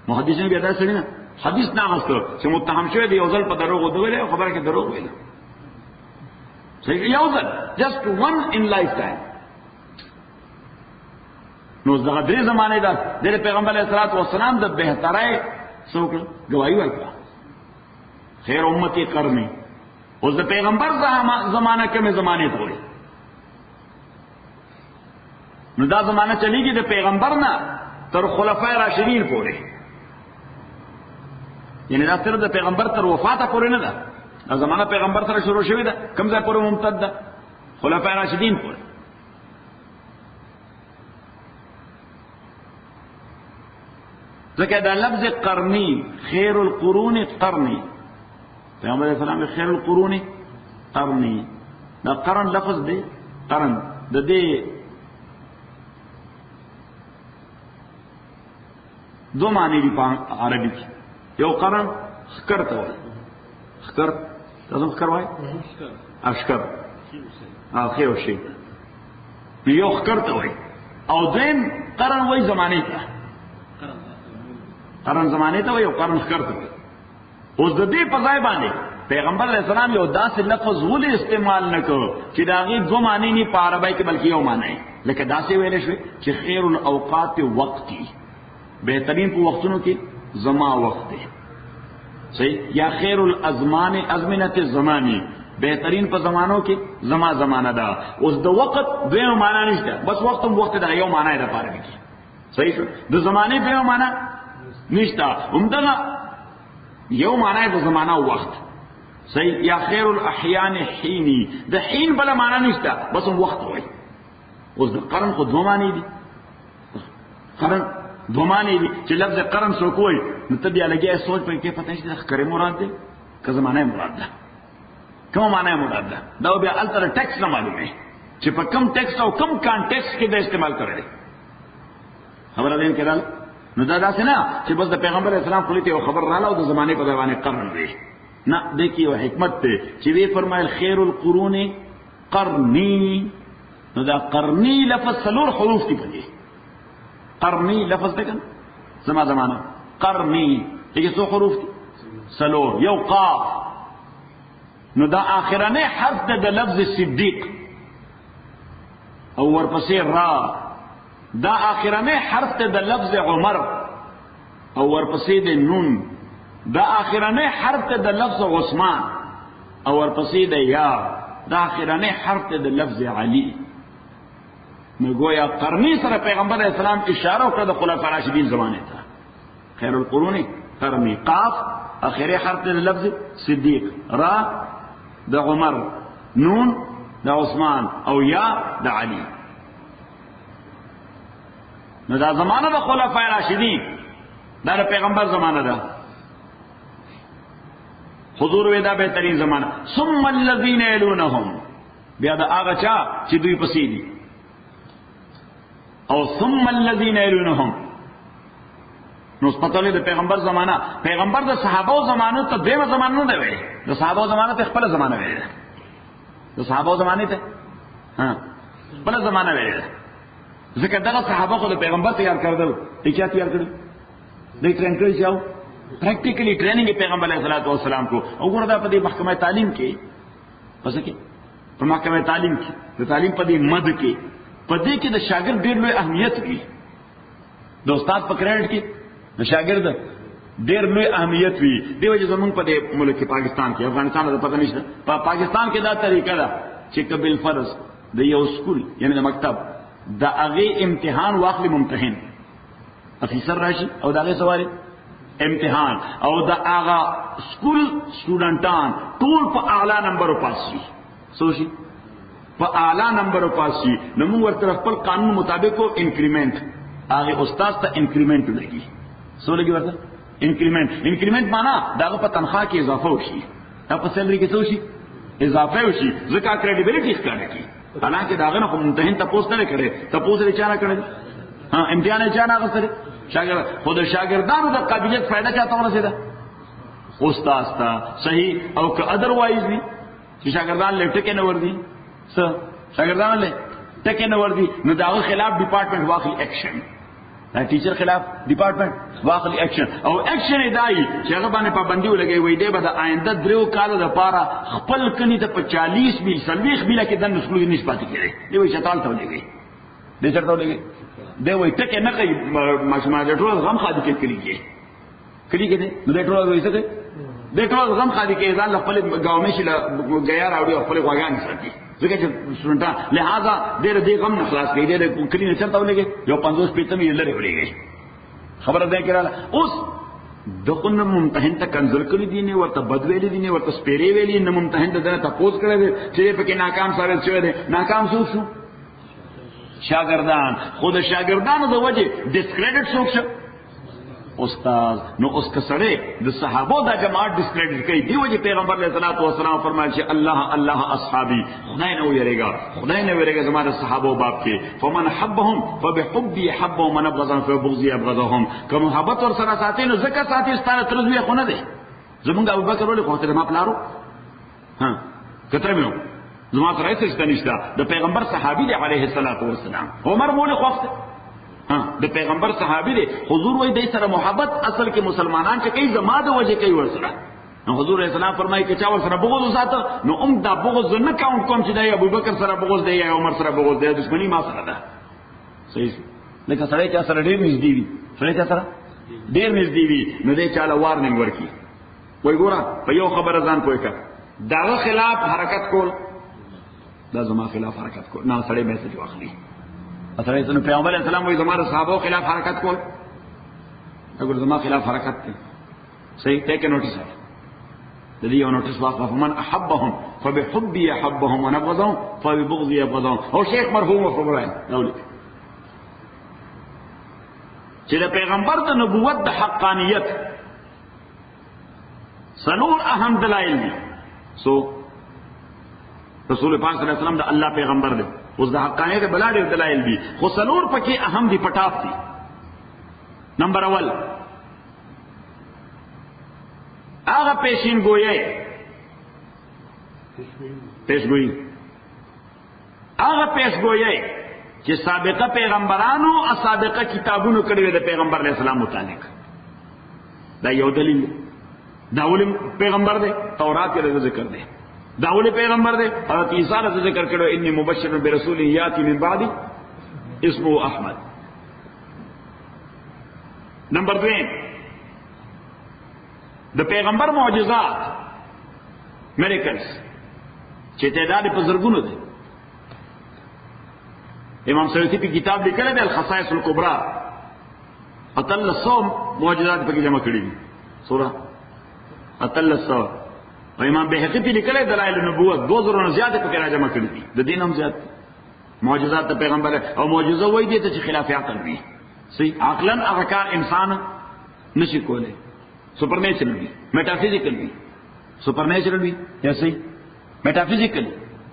S1: محدثین بیا داسې نه حدیث نه غوښتل چې متهم شوی دی یو ځل په دروغ ویلي او خبره کې دروغ ویلي. صحیح یو ځل just one in lifetime. نو دغه درې زمانه ده د پیغمبر علیه الصلاۃ والسلام د بهترای څوک گواہی ورکړه. خیر امتی قرنی. اوس د پیغمبر زمانہ کومه زمانه ته وایي؟ نو دا زمانہ چلیږي د پیغمبر نه تر خلفای راشدین پورې، یعنی دا تر د پیغمبر تر وفات پورې نه ده. دا زمانہ پیغمبر سره شروع شوې ده، کوم ځای پورې ممتد ده؟ خلفای راشدین پورې. ځکه دا لفظ قرنی، خیر القرون قرنی، پیغمبر علیہ السلام خیر القرون قرنی. دا قرن لفظ دی، قرن د دې دو معنی دی په عربي کې. یو قرن خکر ته وایي، خکر تاسو خکر وایي، اشکر اخر شي یو خکر ته وایي. او دیم قرن وایي زمانه ته، قرن زمانه ته وایي او قرن خکر ته وایي. اوس د دې په ځای باندې پیغمبر علیہ السلام یو داسې لفظ ولې استعمال نکړ چې دا غي دو معنی نه په عربی کې بلکې یو معنی، لکه داسې ویل شوی چې خیر الاوقات وقتی، بهترین په وختونو کې زما وخت دی. صحیح؟ یا خیر الازمان ازمنه زمانی، بهترین په زمانو کې زما زمانہ ده. اوس د وخت دوه معنی نشته، بس وخت هم وخت دا یو معنی ده پاره کې. صحیح شو؟ د زمانه به معنی نشته، همدغه یو معنی د زمانہ او وخت. صحیح؟ یا خیر الاحیان حینی، د حین بل معنی نشته، بس هم وخت وای. اوس د قرن خو دوه معنی دي. قرن دو معنی دي چې لفظ قرن سو کوی نو ته بیا لګیا سوچ پې کې پته نشته خکرې مراد دی که زمانه مراد ده، کوم معنی مراد ده. دا بیا التر ټیکس نه معلومه چې په کوم ټیکس او کوم کانټیکس کې د استعمال کړی. خبره دې کړل نو دا داسې نه چې بس د پیغمبر اسلام خپل ته خبر رااله او د زمانه په ځوانه قرن دی. نه، دې یو حکمت ته چې وی فرمایل خیر القرون قرنی. نو دا قرنی لفظ څلور حروف دي پدې. قرنی لفظ ده کنه زمانہ قرنی دغه څو حروف دي؟ څلور. یو قاف، نو دا اخرنه حرف ده د لفظ صدیق، او ورپسې را، دا اخرنه حرف ده د لفظ عمر، او ورپسې د نون، دا اخرنه حرف ده د لفظ عثمان، او ورپسې د یا، دا اخرنه حرف ده د لفظ علی. نو گویا قرنی سره پیغمبر اسلام اشاره وکړه د خلفای راشدین زمانه ته. خیر القرون قرنی، قاف اخری حرف د لفظ صدیق، را د عمر، نون د عثمان، او یا د علی. نو دا زمانه د خلفای راشدین دا د پیغمبر زمانه ده. حضور ودا بهترین زمانه. ثم الذين يلونهم، بیا د هغه چا چې دوی پسې دي. او ثم الذين يلونهم، نو سپتولې د پیغمبر زمانہ، پیغمبر د صحابه زمانو ته دیمه زمانه نه دی، د صحابه زمانه ته خپل زمانه ویل، د صحابه زمانه ته خپل زمانه ویل. ځکه دغه صحابه خو د پیغمبر تیار کړل، چې تیار کړل دوی ټرین کړی شو، پریکټیکلی ټریننګ پیغمبر علیه الصلاۃ والسلام کو. وګوره دا په دې محکمه تعلیم کې، پس کې په محکمه تعلیم کې د تعلیم په دې مد کې په دې کې د شاګرد ډېر لوی اهمیت وي، د استاد په کریډټ کې د شاګرد ډېر لوی اهمیت وي. دی وجه زمونږ په دې ملک پاکستان کې، افغانستان ته پته نشته، په پاکستان کې دا طریقه ده چې قبل فرض د یو سکول یعنی د مکتب د هغه امتحان واخلي ممتحن افیسر راشي او دا هغه سوال امتحان او د هغه سکول سټوډنټان ټول په اعلی نمبر پاس شي، سوشي په اعلی نمبر پاس شي. نو موږ ورته خپل قانون مطابق کو انکریمنٹ هغه استاد ته انکریمنٹ لګي، سو لګي ورته انکریمنٹ معنا داغه په تنخواه کې اضافه وشي، دا په سیلري کې څه وشي اضافه وشي، ځکه کریډیبিলিټی ښکاره کی. حالانکه داغه نه ممتحن تاسو نه کړي، تاسو یې چا نه کړی، امتحان یې چا نه غوښتل، شاګرد خود شاګردانو د قابلیت فائدہ چاته ورسېده استاد ته صحیح. او که ادروایز وي چې شاګردان لټکه نه وردی، څه شاګردان له ټکه نه وردی، نو داغه خلاف ډپارټمنټ واخلي اکشن، دا ټیچر خلاف ډپارټمنټ واخلي اکشن. او اکشن ادای چې هغه باندې پابندي ولګي، وای دی به د آینده 3 کال لپاره خپل کني ته 40 میل 40 میل کې د نسلو نسبت کړي، دی وای شتال ته ولګي، دی چرته ولګي، دی وای ټکه نه کوي، ماشما د ټول غم خادي کې کړي نو د ټول وای څه کوي، د ټول غم خادي کې ځان خپل گاونې شي غیا راوړي خپل غواګان ساتي، ځکه چې سنټا لہذا دې غم نه خلاص کړي، دې کړي نه چرته ولګي، یو 50 پیته مې لري ولګي. خبره ده کړه اوس دغه ممتحن ته کنزل کړی دي نه ورته بدویلې دي نه ورته سپېری ویلې نه، ممتحن ته درته پوز کړی دی چې په کې ناکام ثابت شوی دی. ناکام شو شاګردان، خود شاګردانو د وجه ډیسکریډټ شو استاد. نو اوس کسره د صحابه د جماعت ډیسکریډټ کوي، دی وجه پیغمبر علیه الصلاۃ والسلام فرمایي چې الله الله اصحابي، خدای نه ویریږي، خدای نه ویریږي زموږ صحابه باب کې، فمن حبهم فبحبي حبهم ومن ابغضهم فبغضي ابغضهم. کوم محبت ور سره ساتي نو زکه ساتي ستاره ترځوي خو نه دی. زمونږ ابوبکر ولې خو ته ما پلارو کتره مې زما سره هیڅ نشته، د پیغمبر صحابي دی علیه الصلاۃ والسلام. عمر مولې خوښته د پیغمبر صحابي دی، حضور وای د سره محبت اصل کې مسلمانان چې کوي زما د وجه کوي ورسره. نو حضور اسلام فرمایي چې چا ور سره بغض وساته نو دا بغض نه کاونټ کوم چې د ابوبکر سره بغض دی یا عمر سره بغض دی، دښمنی ما سره ده. صحیح لکه سره چا سره ډیر نږدې وي، سره چا سره ډیر نږدې وي نو دې چاله وارننګ ورکی، وای ګوره په یو خبره ځان پوي کا، داغه خلاف حرکت کول دا زما خلاف حرکت کول نه، سره میسج واخلي اصله سن پیغمبر علیہ السلام وی زماره صحابه خلاف حرکت کول، اگر زما خلاف حرکت ته صحیح ټیک نوټیس ہے د دې یو نوټیس واخله، فمن احبهم فبحبي احبهم ونبغضهم فببغضي ابغضهم. او شیخ مرحوم ابراهیم نولی چې د پیغمبر د نبوت د حقانیت سنور اهم دلائل دي. سو رسول پاک صلی الله علیه وسلم د الله پیغمبر دی، اوس د حقانیت بلا ډېر دلایل دي، خو سنور پکې اهم دي، پټاپ دي. نمبر اول هغه پیشینګوئی هغه پیشګوئی چې سابقه پیغمبرانو او سابقه کتابونو کړي د پیغمبر علیه السلام متعلق، دا یو دلیل. دا ولې پیغمبر دی، تورات کې ذکر دی، دا ولې پیغمبر دی، حضرت عیسی علیہ ذکر کړو انی مبشر برسول یاتی من بعد اسمه احمد. نمبر 2 د پیغمبر معجزات میریکلز چې تعداد په زرګونو دي. امام سیوطی په کتاب لیکلی دی الخصائص الکبرى، اتل الصوم معجزات په کې جمع کړي دي، سورہ اتل الصوم. او امام بهقی په لیکلی دلائل النبوت 2000 نه زیات په کې راجمع کړي دي، د دین هم زیات معجزات د پیغمبر. او معجزه وایي دي ته چې خلاف عقل وي، صحیح عقلا هغه کار انسان نشي کولای، سپرنیچرل وي، میټافیزیکل وي، سپرنیچرل وي یا صحیح میټافیزیکل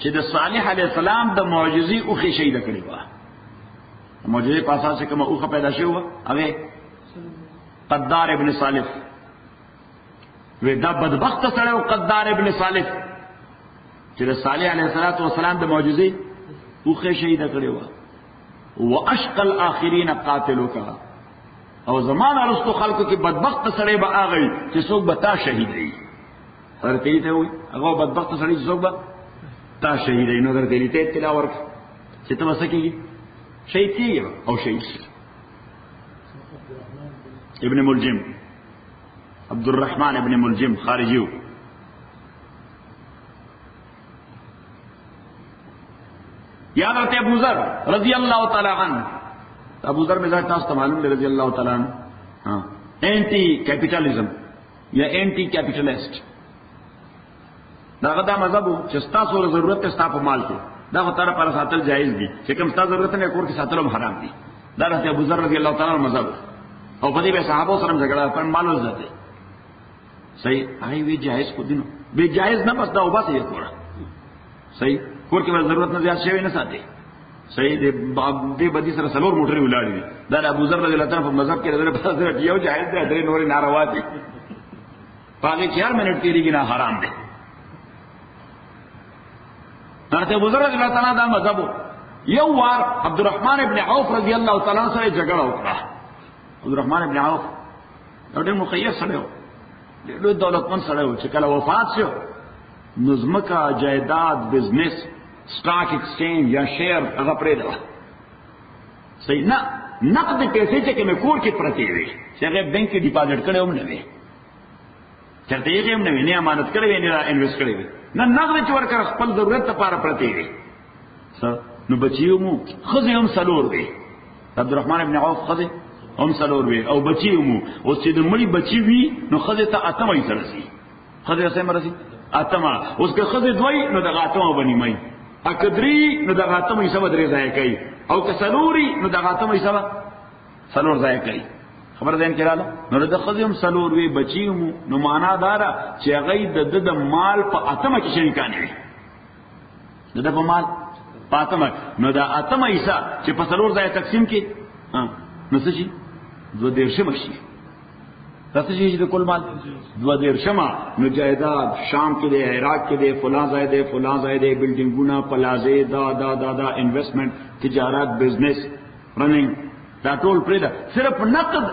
S1: چې د صالح علیہ السلام د معجزې اوخه شهید کړی و معجزې په اساس کې کومه اوخه پیدا شوی و هغه قدار ابن صالح و دا بدبخت سره او قدار ابن صالح چې د صالح علیہ السلام د معجزې اوخه شهید کړی و واشقل اخرین قاتلک او زمانہ رستو خلقو کې بدبخت سره به اغی چې څوک به تا شهید وي حضرت ته وي هغه بدبخت سره څوک به تا شهید نو درته لیته اطلاع ورک چې ته وسکیږي شهید کیږي او شهید ابن ملجم عبد الرحمن ابن ملجم خارجیو یاد رہتے ابو ذر رضی اللہ تعالی عنہ ابو ذر میں ذات تاسو معلوم دی رضی اللہ تعالی عنہ ہاں اینٹی کیپٹلزم یا اینٹی کیپٹلسٹ دا غدا مذهب چې تاسو ضرورت ته تاسو مال کې دا غتاره پر ساتل جایز دي چې کوم تاسو ضرورت نه کور کې ساتل هم حرام دي دا رته ابو ذر رضی الله تعالی عنہ مذهب او په دې به صحابه سره جګړه پر مال وزته صحیح هغه وی جایز کو دینو به جایز نه بس دا وباسه یې کوړه صحیح کور کې ضرورت نه زیات شوی نه ساتي صحیح دې بدی سره سلور موټر ولاړی دا ابو ذر رضی الله تعالی عنہ په مذهب کې رضی الله تعالی یو جایز دی درې نور ناروا دي پاګه 4 منټ تیریږي نه حرام دي حضرت ابو ذر رضی اللہ تعالیٰ دا مذہب یو وار عبد الرحمن ابن عوف رضی اللہ تعالیٰ سره جګړه وکړه عبد الرحمن ابن عوف یو ډېر مخیر سره و ډېر دولتمن سره و چې کله وفات شو نظمکا جائیداد بزنس سٹاک ایکسچینج یا شیر هغه پرېږده صحیح نه نقد پیسې چې کومې کور کې پرتې وي چې هغه بینک کې ډیپازټ کړی هم نه وي چرته یې هم نه وي نه امانت کړی وي نه انویسټ کړی وي نه نغد چې ورکړ خپل ضرورت لپاره پرتی وي نو بچیو مو خزه هم سلور وي عبد الرحمن ابن عوف خزه هم سلور وي او بچیو مو او چې د مړي بچی وي نو خزه ته اتمه یې سرسي خزه سم مرسي اتمه اوس که خزه دوی نو د غاتمه بنی مې اکدری نو د غاتمه یې سم درې ځای کوي او که سلوري نو د غاتمه یې سم سلور ځای کوي خبر دین کړه نو د خزم سلور وی بچیو نو معنا دارا چې هغه د مال په اتمه کې شریکان وي د په مال په اتمه نو دا اتمه حصہ چې په سلور ځای تقسیم کې نو څه شي 2.5 شي تاسو چې د کل مال 2.5 نو جایداد شام کې دی عراق کې دی فلان ځای دی فلان ځای دی بلډینګونه پلازې دا انویسټمنٹ تجارت بزنس رننګ دا ټول پرې ده صرف نقد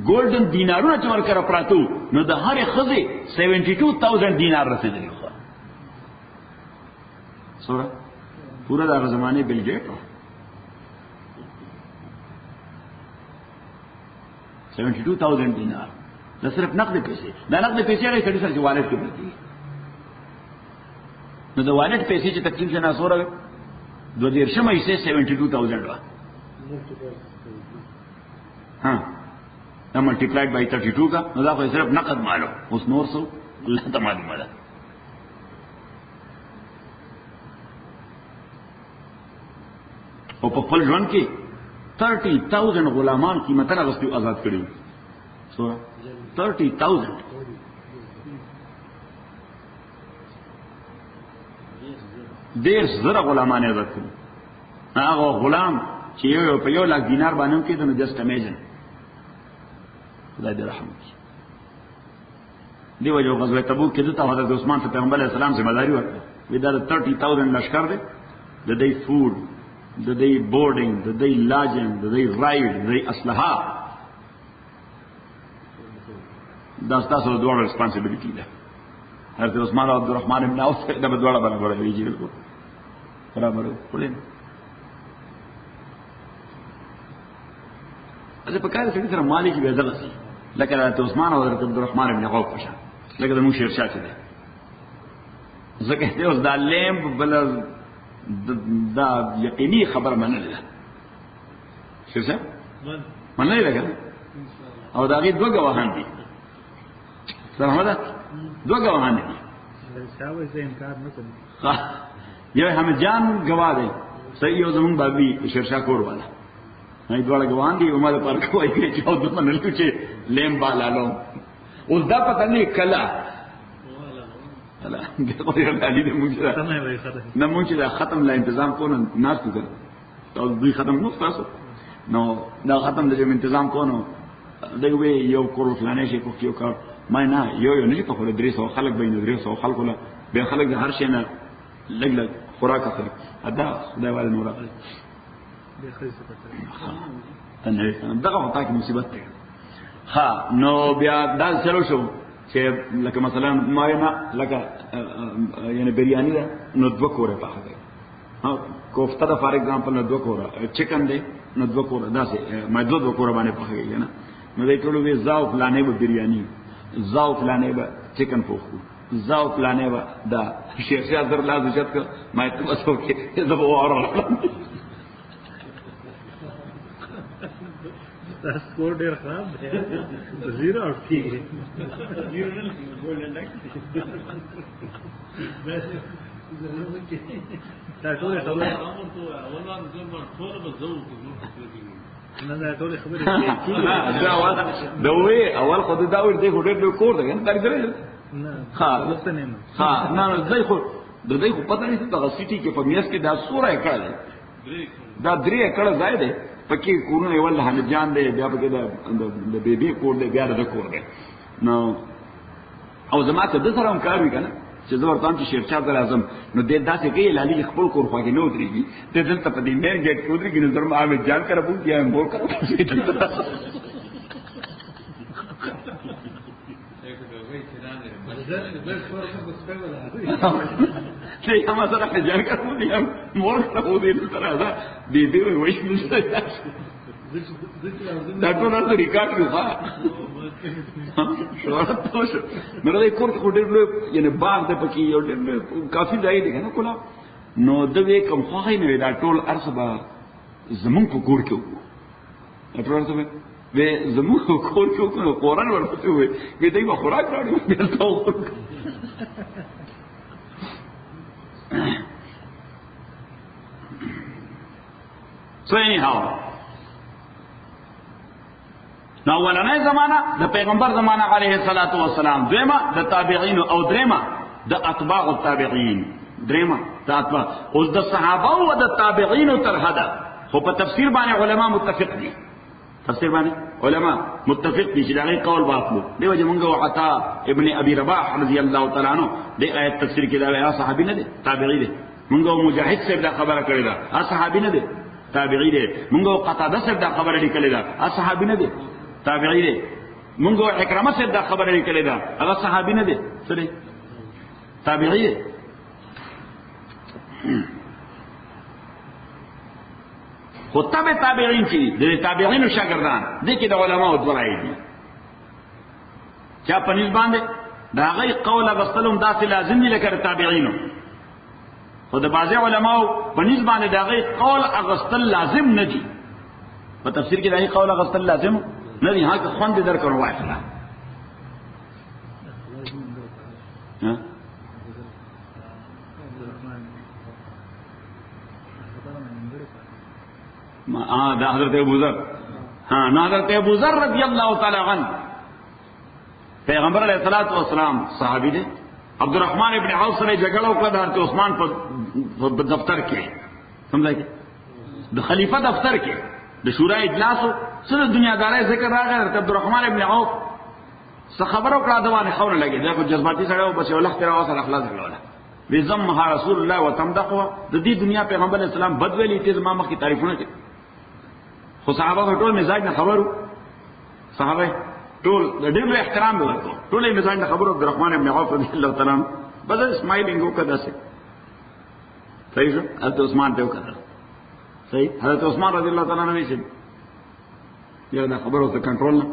S1: ګولډن دینارونه چې ورکړه پراتو نو د هر خزي 72000 دینار رسیدلی خو سورہ پورا دا زمانه بل گیټ 72000 دینار دا صرف نقد پیسې دا نقد پیسې لري چې سره والد کې پرتی نو د والد پیسې چې تقسیم شنه سورہ 2.5 حصے 72000 وا ها دا ملټیپلایډ بای 32 کا نو دا خو صرف نقد مالو اوس نور سو الله ته معلومه ده او په خپل ژوند کې 30000 غلامان قیمتونه غوښتي آزاد کړي سو 30000 10,000 غلامان آزاد کړي هغه غلام چې یو په 1 لک دینار باندې کې نو جست امیجن خدای دې رحم وکړي دی وجه غزوه تبوک کې د حضرت عثمان ته پیغمبر علیه السلام ذمہ داری ورکړه ودا 30000 لشکره ده د دې فود د دې بورډینګ د دې لاجن د دې رایډ د دې اسلحه دا تاسو د دوه ریسپانسیبিলিټی ده حضرت عثمان او عبدالرحمن ابن عوف دا په دوه باندې ورغلي چې برابر کولین اځه په کار کې سره مالک به ځلسي لکه حضرت عثمان او حضرت عبدالرحمن ابن عوف پښه لکه د مو شیر شاه ده زکه ته اوس دا لیم بل دا یقیني خبر منل شو څه منل لګا او دا غي دوه غواهان دي څنګه ده دوه غواهان دي شاوې زه انکار نه کوم یو هم جان غوا دی صحیح او زمون بابي شیرشاه کور والا نه دوه غواهان دي عمر پر کوي چې او د منل چې لیم بالالو اوس دا پته نه کلا دغه یو علي د موږ سره نه موږ دا ختم لا تنظیم کو نه څه او دوی ختم نو تاسو نو دا ختم د تنظیم کو نو دوی یو کور فلانه شي کو کیو کار ما نه یو نه په خله 300 خلک بین 300 خلکو له به خلک د هر شي نه لګ لګ خوراک اخلي ادا خدای والي نور اخلي به خیسه پته دغه وتا کې مصیبت ده ها نو بیا دا چلو شو چې لکه مثلا ما نه لکه یعنی بریانی ده نو دوه کوره پاخه ده ها کوفته ده فار ایگزامپل نو دوه کوره چکن ده نو دوه کوره داسې ما دوه کوره باندې پاخه کیږي نه نو دې ټولو وی زاو فلانه به بریانی زاو فلانه به چکن پوخو زاو فلانه به دا شیخ در لازم جت کو ما ته وسو کې زبو اورل دا سکور ډیر خراب دی زیرو اوټ کیږي زیرو نه ګولډن ډک دا ټول خبره امر ته اولان زموږ ټول به زو نه دا ټول خبره دا واده دوی اول خو دا ور دی هډر له کور ده کنه دا درې نه ها نه زای خو د دې خو پته نه چې دا سيټي کې په میاس کې دا سوره کړه دا درې کړه ځای دی پکې کورونه ول حمید جان دی بیا پکې د بیبي کور دی بیا د کور دی نو او زما ته د سره هم کار وی کنه چې زه ورته چې شیرشاه اعظم نو دې داسې کې لالي خپل کور خو کې نو درېږي ته دلته په دې مېر ګټ کو درېږي نظر ما حمید جان کرا بو کیا مور کا چې هم سره جان کرا بو دې مور کا بو دې تر راځه دې دې وښ نشته دا ټول نه ریکارډ کړو ها شو تاسو نو دې کور کې ډېر له یعنی باغ د پکې یو ډېر کافي ځای دی کنه کولا نو دوی کوم خو نه دا ټول ارسبا زمون په کور کې وو ټول ارسبا به زمون په کور کې وو قرآن ورته وي به دې په خوراک راړي بل تاو So anyhow, نو ولنه زمانہ د پیغمبر زمانہ علیه الصلاۃ والسلام، دیمه د تابعین او دریمه د اتباع التابعین، دریمه د اتباع او د صحابه او د تابعین تر حدا. خو په تفسیر باندې علما متفق دي، تفسیر باندې علما متفق دي چې دغه قول باطل دی. وجه مونږ عطا ابن ابي رباح رضی الله تعالی عنہ د آیت تفسیر کې دا یا صحابي نه دي تابعی دي. مونږ مجاهد صاحب دا خبره کړې ده، صحابي نه دي تابعی دي. مونږ قتاده صاحب دا خبره لیکلې ده، صحابي نه دي تابعی دي. مونږ اکرمه صاحب دا خبره لیکلې ده، هغه صحابي نه دي، څه دي؟ تابعی دي. خو تابعین چې د تابعینو شاګردان دي کې د علماء دوه رائے دي. چا په نسبت باندې دا غي قول غسلم داسې لازم دي لکه تابعینو، خو د بعضي علماء په نسبت باندې دا غي قول غسل لازم نه دي. په تفسیر کې دا غي قول غسل لازم نه دي. ها که خوند درکړو واخله ها دا حضرت ابو ذر، ہاں حضرت ابو ذر رضی اللہ تعالی عنہ پیغمبر علیہ الصلوۃ والسلام صحابی دے. عبد الرحمن ابن عوف سره جګړه وکړه د حضرت عثمان په دفتر کې، سمجھای د خلیفہ دفتر کې د شورا اجلاس سره دنیاداري ذکر راغی. حضرت عبد الرحمن ابن عوف څه خبرو کړه دوانه خونه لګي، دا کو جذباتي سره او بس یو لخت راوصل اخلاص غلوله بزمها رسول الله وتمدحوا. د دې دنیا پیغمبر علیہ السلام بد ویلي ته ما مخ کی تعریفونه کوي. خو صحابه ټول مزاج نه خبرو، صحابه ټول د ډېر احترام ورکړو، ټول مزاج نه خبرو. عبد الرحمن ابن عوف رضی الله تعالی عنہ بس اسماعیلینګ وکړه سه صحیح شو. حضرت عثمان ته وکړه صحیح. حضرت عثمان رضی الله تعالی عنہ ویل یو دا خبرو ته کنټرول نه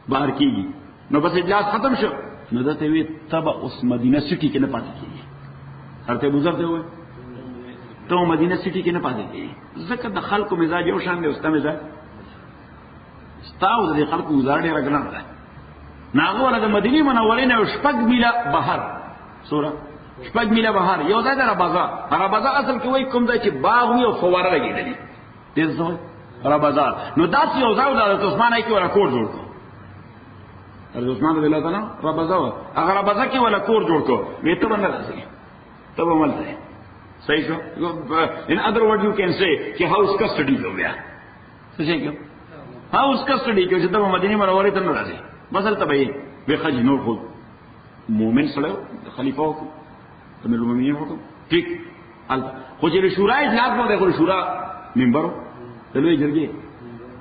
S1: بهر کیږي. نو بس اجلاس ختم شو، نو دته وی تبع اوس مدینه سټی کې نه پاتې کیږي. حضرت ابو ذر ته وی ته مدینه سټی کې نه پاتې کیږي، ځکه د خلکو مزاج یو شان دی، اوسته مزاج ستاو د خلکو گزار ډیر غلط ده. ناغه ولا د مدینه منورې نه شپږ میله بهر، سوره شپږ میله بهر یو ځای ده ربازا. ربازا اصل کې وای کوم ځای چې باغ وي او فواره لګېدلې دې ځای ربازا. نو داسې یو ځای د عثمان کې ولا کور جوړ کړ. حضرت عثمان رضی الله تعالی ربازا و هغه ربازا کې ولا کور جوړ کړ. وې ته باندې راځي ته به ملته صحیح شو. in other words you can say کہ house custody ہو گیا. صحیح کیوں house custody کې چې د مدینه منورې ته نه راځي مثلا ته به به خج نور خو مومن سره خلیفہ حکم امیر المؤمنین حکم ٹھیک خو چې شورا اجلاس نو ده، خو شورا منبر دلوي جرګي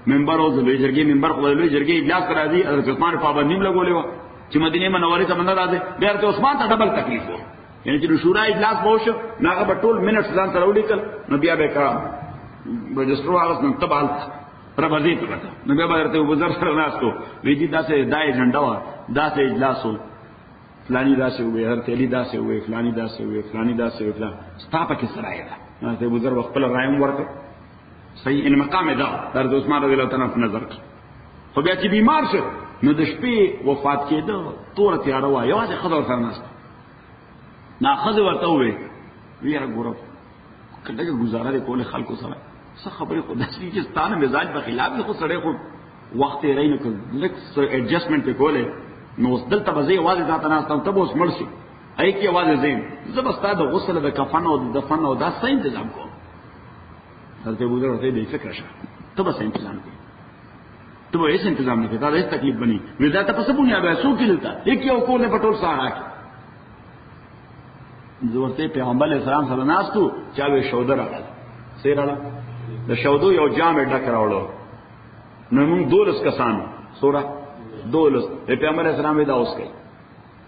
S1: منبر او دلوي جرګي منبر خو دلوي جرګي اجلاس کرا دي. حضرت عثمان پابندیم لګولې و چې مدینه منورې ته مننه راځي. بیا حضرت عثمان ته ډبل تکلیف و، یعنی چې شورا اجلاس وشو ناغه په ټول منټ ځان ته ولیکل. نو بیا به کا رجسټر هغه نن تبال پربځي ته کړه. نو بیا به ته وزر سره ناستو وی دي داسې دای جنډا و داسې اجلاسو فلانی داسې وې هر تلی داسې وې فلانی داسې وې فلانی داسې وې فلان ستاپه کې سره ده. نو ته وزر خپل رایم ورته صحیح ان مقام ده حضرت عثمان رضی الله تعالی عنہ نظر. خو بیا چې بیمار شو نو د شپې وفات کېده، تور تیار و یوازې خبر سره ناست. ناخذ ورته وې ویره ګورو کله گزاره دې کوله خلکو سره څه خبرې خو داسې چې ستانه مزاج په خلاف خو سره خو وخت یې رینه کړ لکه ایڈجسټمنټ کوله. نو دلته به زه واځي ځات نه استم ته اوس مرشي اې کې واځي زين زبستا د غسل د کفن او د دفن او دا څه تنظیم کو. حضرت ابو ذر دې فکر شه ته به څه تنظیم کوي، ته به هیڅ تنظیم نه کوي، دا هیڅ تکلیف بني مې دا ته پس بنیاد ہے سو کېلتا یک یو کوله پټول سارا کې ورته پیغمبر علیہ السلام سره ناستو چاوي شودر راغله سیراله د شودو یو جامې ډک راوړو. نو موږ دولس کسان سورہ دولس پیغمبر علیہ السلام دا اوس کوي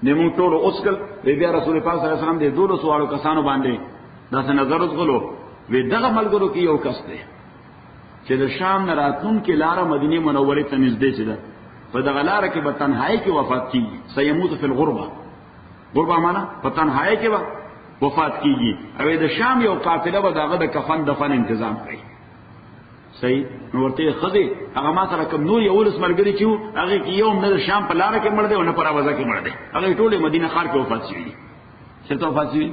S1: نو موږ ټول اوس کل بیا رسول پاک صلی الله علیه وسلم دې دولس واړو کسانو باندې داسې نظر وکړو. وی دغه ملګرو کې یو کس دی چې د شام نه راتون کې لار مدینه منورې ته نږدې چې ده په دغه لار کې به تنهایی کې وفات کیږي. سيموت فی الغربه، غربه معنا په تنهایی کې وفات کیږي. او د شام یو قافله به دغه د کفن دفن تنظیم کوي. صحیح. نو ورته خدي هغه ما سره کوم نور یو لس ملګری چې هغه کې یو نه شام په لار کې مړ دی او نه پر اوازه کې مړ دی، هغه ټول مدینه ښار کې وفات شوی. چرته وفات شوی؟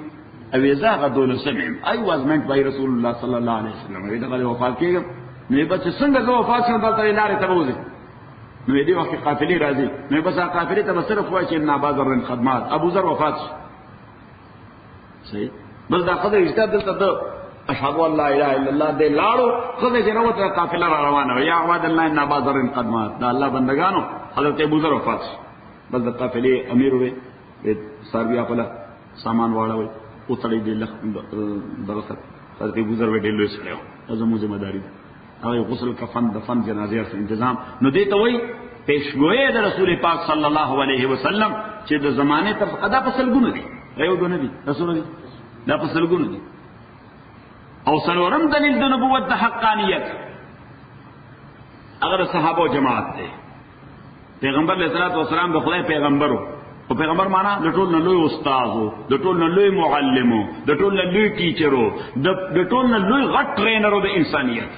S1: او ذا دول سمع I was meant by رسول الله صلی الله علیه وسلم. دغه وفات کېږم نو به څنګه زه وفات شوم دلته لارې ته وځي نو دې وخت قافلې راځي، نو بس قافلې ته صرف وایي چې ان ابا ذر خدمات ابو ذر وفات شو. صحیح. بس دا خدای اجتهاد دلته د اشهد ان لا اله الا الله دې لاړو خدای چې نو ته قافله را روانه یا عباد الله ان ابا ذر خدمات دا الله بندگانو حضرت ابو ذر وفات شو. بس د قافلې امیر وې ساربیا په سامان واړوي او تړي دې لخ دغه حضرت ابو ذر وې ډېر سره او زموږ ذمہ داری ده هغه غسل کفن دفن جنازې سره تنظیم. نو دې ته وایي پیشګوئی د رسول پاک صلی الله علیه وسلم چې د زمانه تر ادا فصلګونه دي یو دونه دي رسول دي دا فصلګونه دي. او سلورم دلیل د نبوت د حقانیت هغه صحابه جماعت دي. پیغمبر علیه الصلاۃ والسلام د خدای پیغمبرو او پیغمبر معنا د ټول نه لوی استادو، د ټول نه لوی معلمو، د ټول نه لوی ټیچرو، د ټول نه لوی غټ ټرینرو د انسانیت،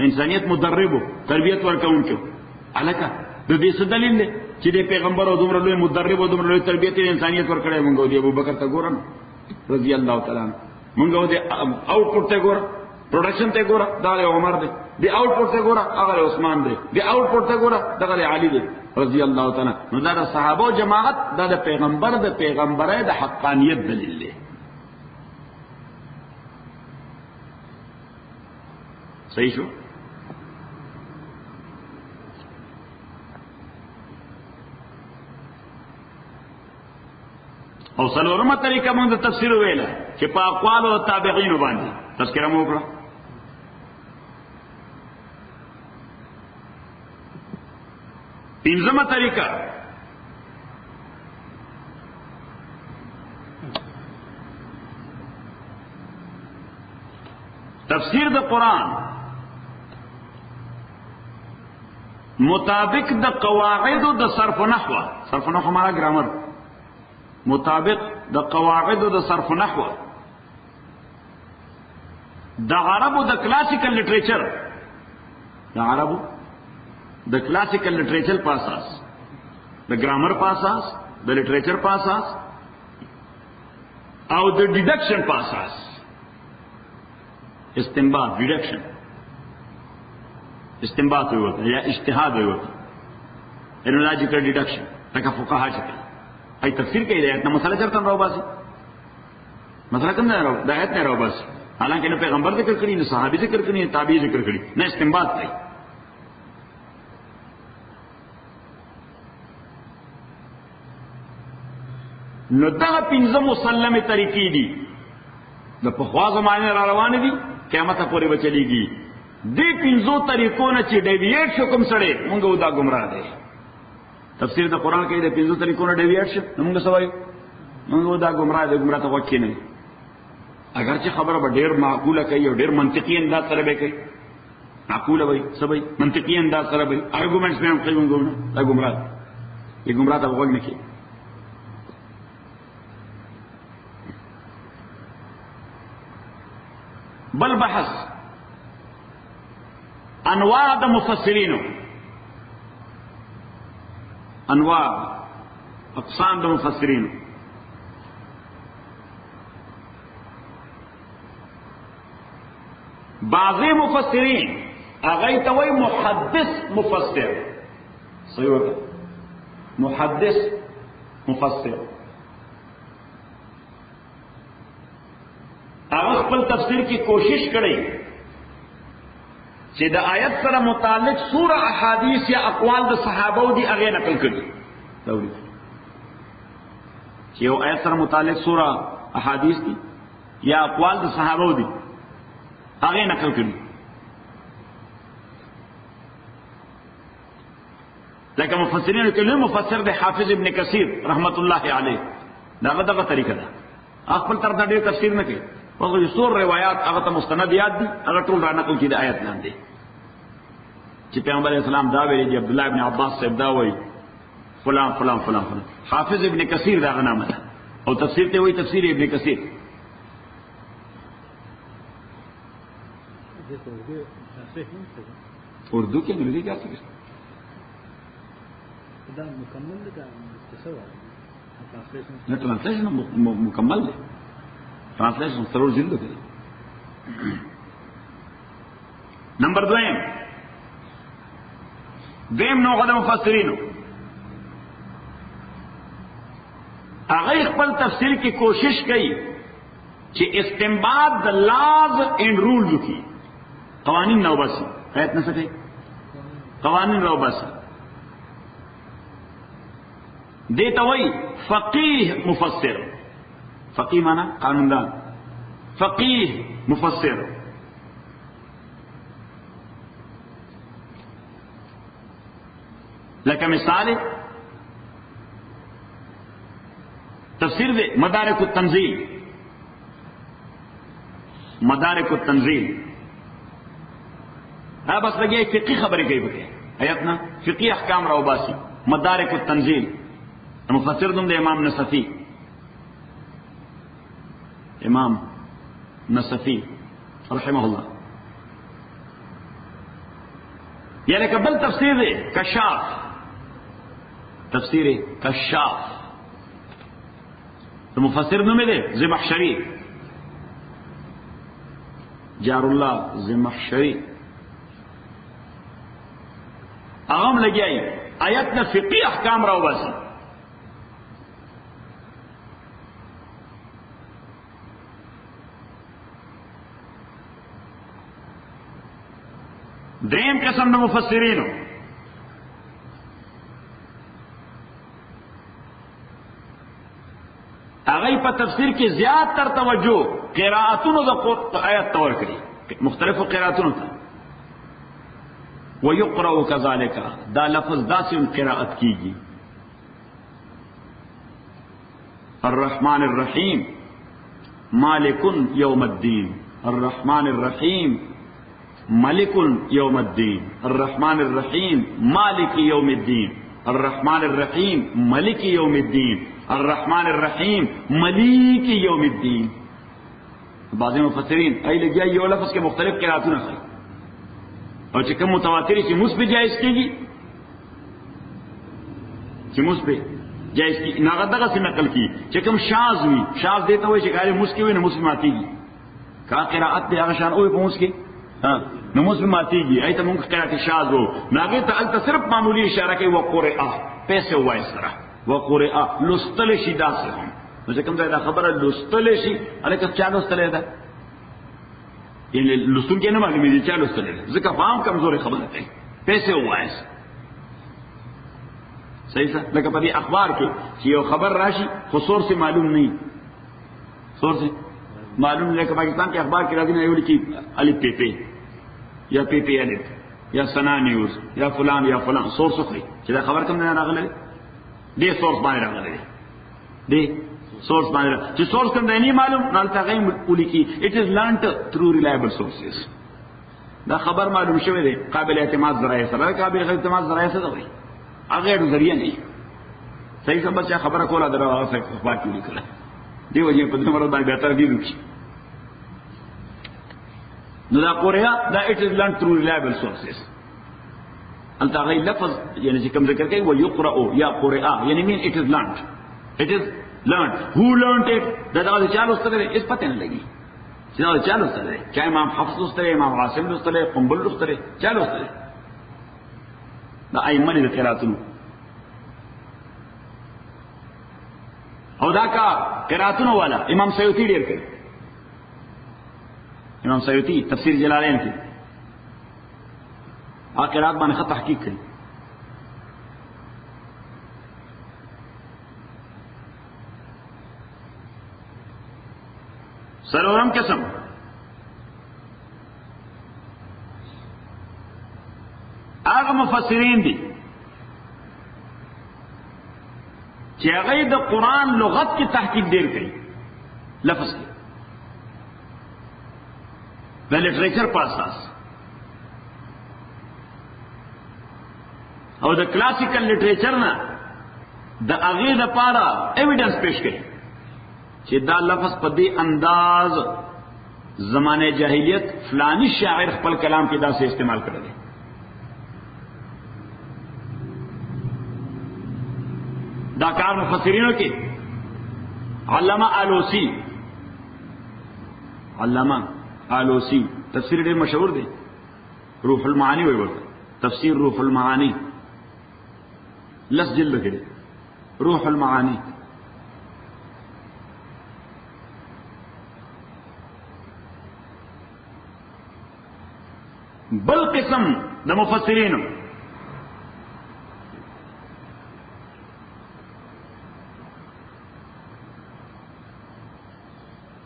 S1: انسانیت مدربو، تربیت ورکوونکو. الکه د دې څه دلیل دی چې د پیغمبر او دومره لوی مدرب او دومره لوی تربیت د انسانیت ورکړی؟ مونږ دی ابو بکر ته ګورم رضی الله تعالی عنہ، مونږ دی آوټپوټ ته ګورم، پروډکشن ته ګورم دا عمر دی، دی آوټپوټ ته ګورم هغه عثمان دی، دی آوټپوټ ته ګورم دغه علی دی رضی الله تعالی. نو دا د صحابه جماعت دا د پیغمبر د پیغمبرۍ د حقانیت دلیل دی. صحیح شو؟ او څلورمه طریقه موږ د تفسیر ویله چې په اقوال او تابعین باندې تذکرہ مو وکړه. پنځمه طریقه تفسیر د قرآن مطابق د قواعد د صرف نحو، صرف نحو معنا ګرامر، مطابق د قواعد د صرف نحو د عربو د کلاسیکل لټریچر، د عربو د کلاسیکل لټریچر په اساس، د ګرامر په اساس، د لټریچر په اساس او د ډیډکشن په اساس، استنباط ډیډکشن استنباط وي یا اجتهاد وي، انالوجیکل ډیډکشن لکه فقها چې ای تفسیر کوي د آیت نه مسله چرته راو باسي، مسله کوم نه راو د آیت نه راو باسي، حالانکه نه پیغمبر ذکر کړی نه صحابي ذکر کړی نه تابعی ذکر کړی نه استنباط کوي. نو دا پنځه مسلمه طریقې دي د پخوا زمانه را روان دي قیامت پورې بچلېږي. دې پنځو طریقو نه چې ډیویټ شو کوم سړی مونږ دا گمراه دی. تفسیر د قرآن کې د پنځو طریقو نه ډیویټ شو نو مونږ سوایو مونږ دا گمراه دی، گمراه ته وکې نه. اگر چې خبره به ډېر معقوله کوي او ډېر منطقي انداز سره به کوي، معقوله وي سبي منطقي انداز سره به ارګومنټس به هم کوي، مونږ دا گمراه دی، گمراه ته وګ نه کوي. بل بحث انواع د مفسرینو، انواع اقسام د مفسرینو. بعضی مفسرین هغه ته وایي محدث مفسر، صحیح وکړه محدث مفسر. هغه خپل تفسیر کی کوشش کړي چې د آیت سره متعلق سوره احادیث یا اقوال د صحابه دي هغه نقل کړي. چې یو آیت سره متعلق سوره احادیث دي یا اقوال د صحابه دي هغه نقل کړي. لکه مفسرین کې لوی مفسر د حافظ ابن کثیر رحمت الله علیه دغه طریقه ده، خپل تر دا ډېر تفسیر نه کوي، وغه سور روایت هغه ته مستند یاد دي هغه ټول را نقل کړي د آیت لاندې چې پیغمبر اسلام دا ویلي دي، عبد الله ابن عباس صاحب دا وایي فلان فلان فلان فلان. حافظ ابن کثیر دا نامه ده او تفسیر ته وایي تفسیر ابن کثیر. اردو کې انګلیسي کې څه دا مکمل ده نه ترانسلیشن مکمل ده، ترانسلیشن ضرور جلد کړي. نمبر 2 دیم نوع د مفسرینو هغه خپل تفسیر کی کوشش کوي چې استنباط د لاز اینڈ رولز کی قوانین نو بس آیت نه سکے قوانین نو بس دیتا وای فقیه مفسر فقیه معنی قانوندان فقیه مفسر لکه مثال تفسیر دے مدارک التنزیل مدارک التنزیل بس لگے فقی خبریں گئی بکے آیت نا فقی احکام راو باسی مدارک التنزیل مفسر دم دے امام نصفی امام نصفی رحمہ اللہ یا لیکن بل تفسیر دے کشاف تفسیر کشاف تو مفسر دم دے زمخشری جار اللہ زمخشری اغم لگی آئی آیت نا فقی احکام راو باسی دریم قسم د مفسرینو هغه په تفسیر کې زیات تر توجه قراءتونو د آیات تور کړي مختلفو قراءتونو ته ويقرأ كذلك دا لفظ داسې قراءت کیږي الرحمن الرحیم مالک یوم الدین الرحمن الرحیم ملک یوم الدین الرحمن الرحیم مالک یوم الدین الرحمن الرحیم ملک یوم الدین الرحمن الرحیم ملیک یوم الدین بعض مفسرین ای لگیا یو لفظ کے مختلف قراتونه خي او چې کوم متواتری چې مثبت جائز کیږي چې مثبت جائز کی ناغه دغه څخه نقل کی چې کوم شاذ وي شاذ دیته وي چې غیر مسکی وي نه مسلماتيږي کا قرات به هغه شان او په مسکی نو مسلماتيږي ایته مونږ قرات شاذ وو ناغه ته الته صرف معمولی اشاره کوي وقرئ پیسې وای سره وقرئ لستل شي داسه نو چې کوم دا خبره لستل شي الکه چا لستل ده یعنی لستون کې نه معلومه دي چا لستل ده ځکه فهم کمزوري خبره ده پیسې وای صحیح ده لکه په دې اخبار کې چې یو خبر راشي خو سور سے معلوم نه سور سے معلوم لکه پاکستان کې اخبار کې راځي نه یو لیکي الف پی پی یا پی پی الف یا سنا نیوز یا فلان سورس خوري چې دا خبر کوم نه راغله دې سورس باندې راغله دې سورس باندې چې سورس کوم نه معلوم نه تاغیم ولیکي it is learned through reliable sources دا خبر معلوم شوی دی قابل اعتماد ذرایع سره قابل اعتماد ذرایع سره وي هغه ذریعہ نه صحیح سم بچا خبره کوله درو هغه اخبار کې لیکل دی وجه په دې مراد باندې بهتر دی وکړي نو دا قریا دا it is learned through reliable sources انت غیر لفظ یعنی چې کوم ذکر کوي و یقرأ یا قرئ یعنی mean it is learned it is learned هو لرنڈ اٹ دا چالو ستره اس پته نه لګي چې دا چالو ستره چا امام حفص ستره امام عاصم ستره قنبل ستره چالو ستره دا ائمه دې قراتونو او دا کا قراتونو والا امام سیوطی ډیر کوي امام سیوطی تفسیر جلالین کی قرات باندې خط تحقیق کړي سرورم قسم هغه مفسرین دي چې هغه د قران لغت کی تحقیق ډیر کوي لفظ کی د لټریچر په اساس او د کلاسیکل لټریچر نه د هغه لپاره ایویډنس پیش کړي چې دا لفظ په دې انداز زمانه جاهلیت فلانی شاعر خپل کلام کې دا څه استعمال کړی دی دا کار مفسرینو کې علامہ آلوسی تفسیر ډېر مشهور دی روح المعانی وایي ورته تفسیر روح المعانی لس جلد كده روح المعاني. بل قسم د مفسرینو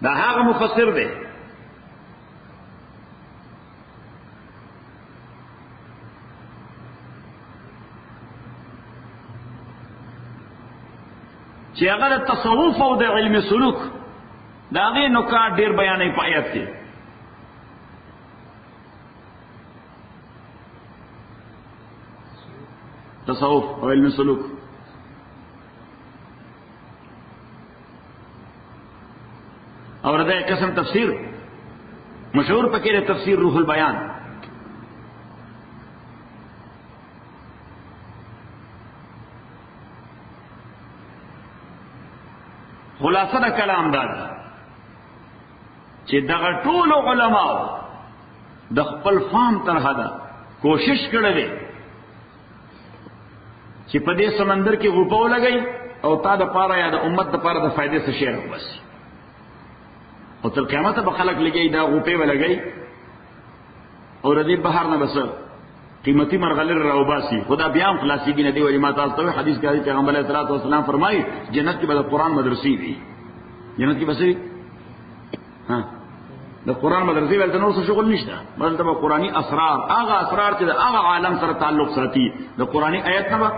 S1: دا هغه مفسر دی چې هغه د تصوف او د علم سلوک دا غي نکات ډیر بیانې په آیات کې. تصوف او علم سلوک اور دا قسم تفسیر مشهور پکې تفسیر روح البیان. خلاصه دا کلام دا چې دغه ټول علماء د خپل فهم تر حده کوشش کړې ده چې په دې سمندر کې غوپو لګي او تا د پاره یا د امت د پاره د فائدې څخه شیر وبس او تر قیامت به خلق لګي دا غوپې ولګي او ردی بهر نه بس قیمتي مرغلر راوباسي خدا بیا هم خلاصيږي نه دی ولی ما تاسو ته حدیث کې پیغمبر علیه الصلوۃ والسلام فرمایي جنت کې به د قران مدرسې دي. جنت کې بس ها د قران مدرسې ولته نور څه شغل نشته بلته به قرآني اسرار هغه اسرار چې د هغه عالم سره تعلق ساتي د قرآني آیت نه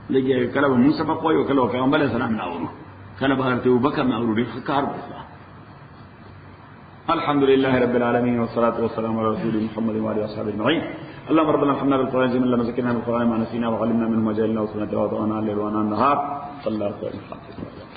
S1: لګي کله به موسی په کوی کله پیغمبر علیه السلام نه اورو کله به حضرت ابوبکر نه اورو ډېر کار وکړه. الحمد لله رب العالمين والصلاة والسلام على رسول محمد وعلى اصحابه اجمعين. اللهم ربنا ارحمنا بالقرآن زمن لما ذكرنا بالقرآن ما نسينا وعلمنا منه ما جهلنا وسنة وضعنا الليل ونهار صلى الله عليه وسلم.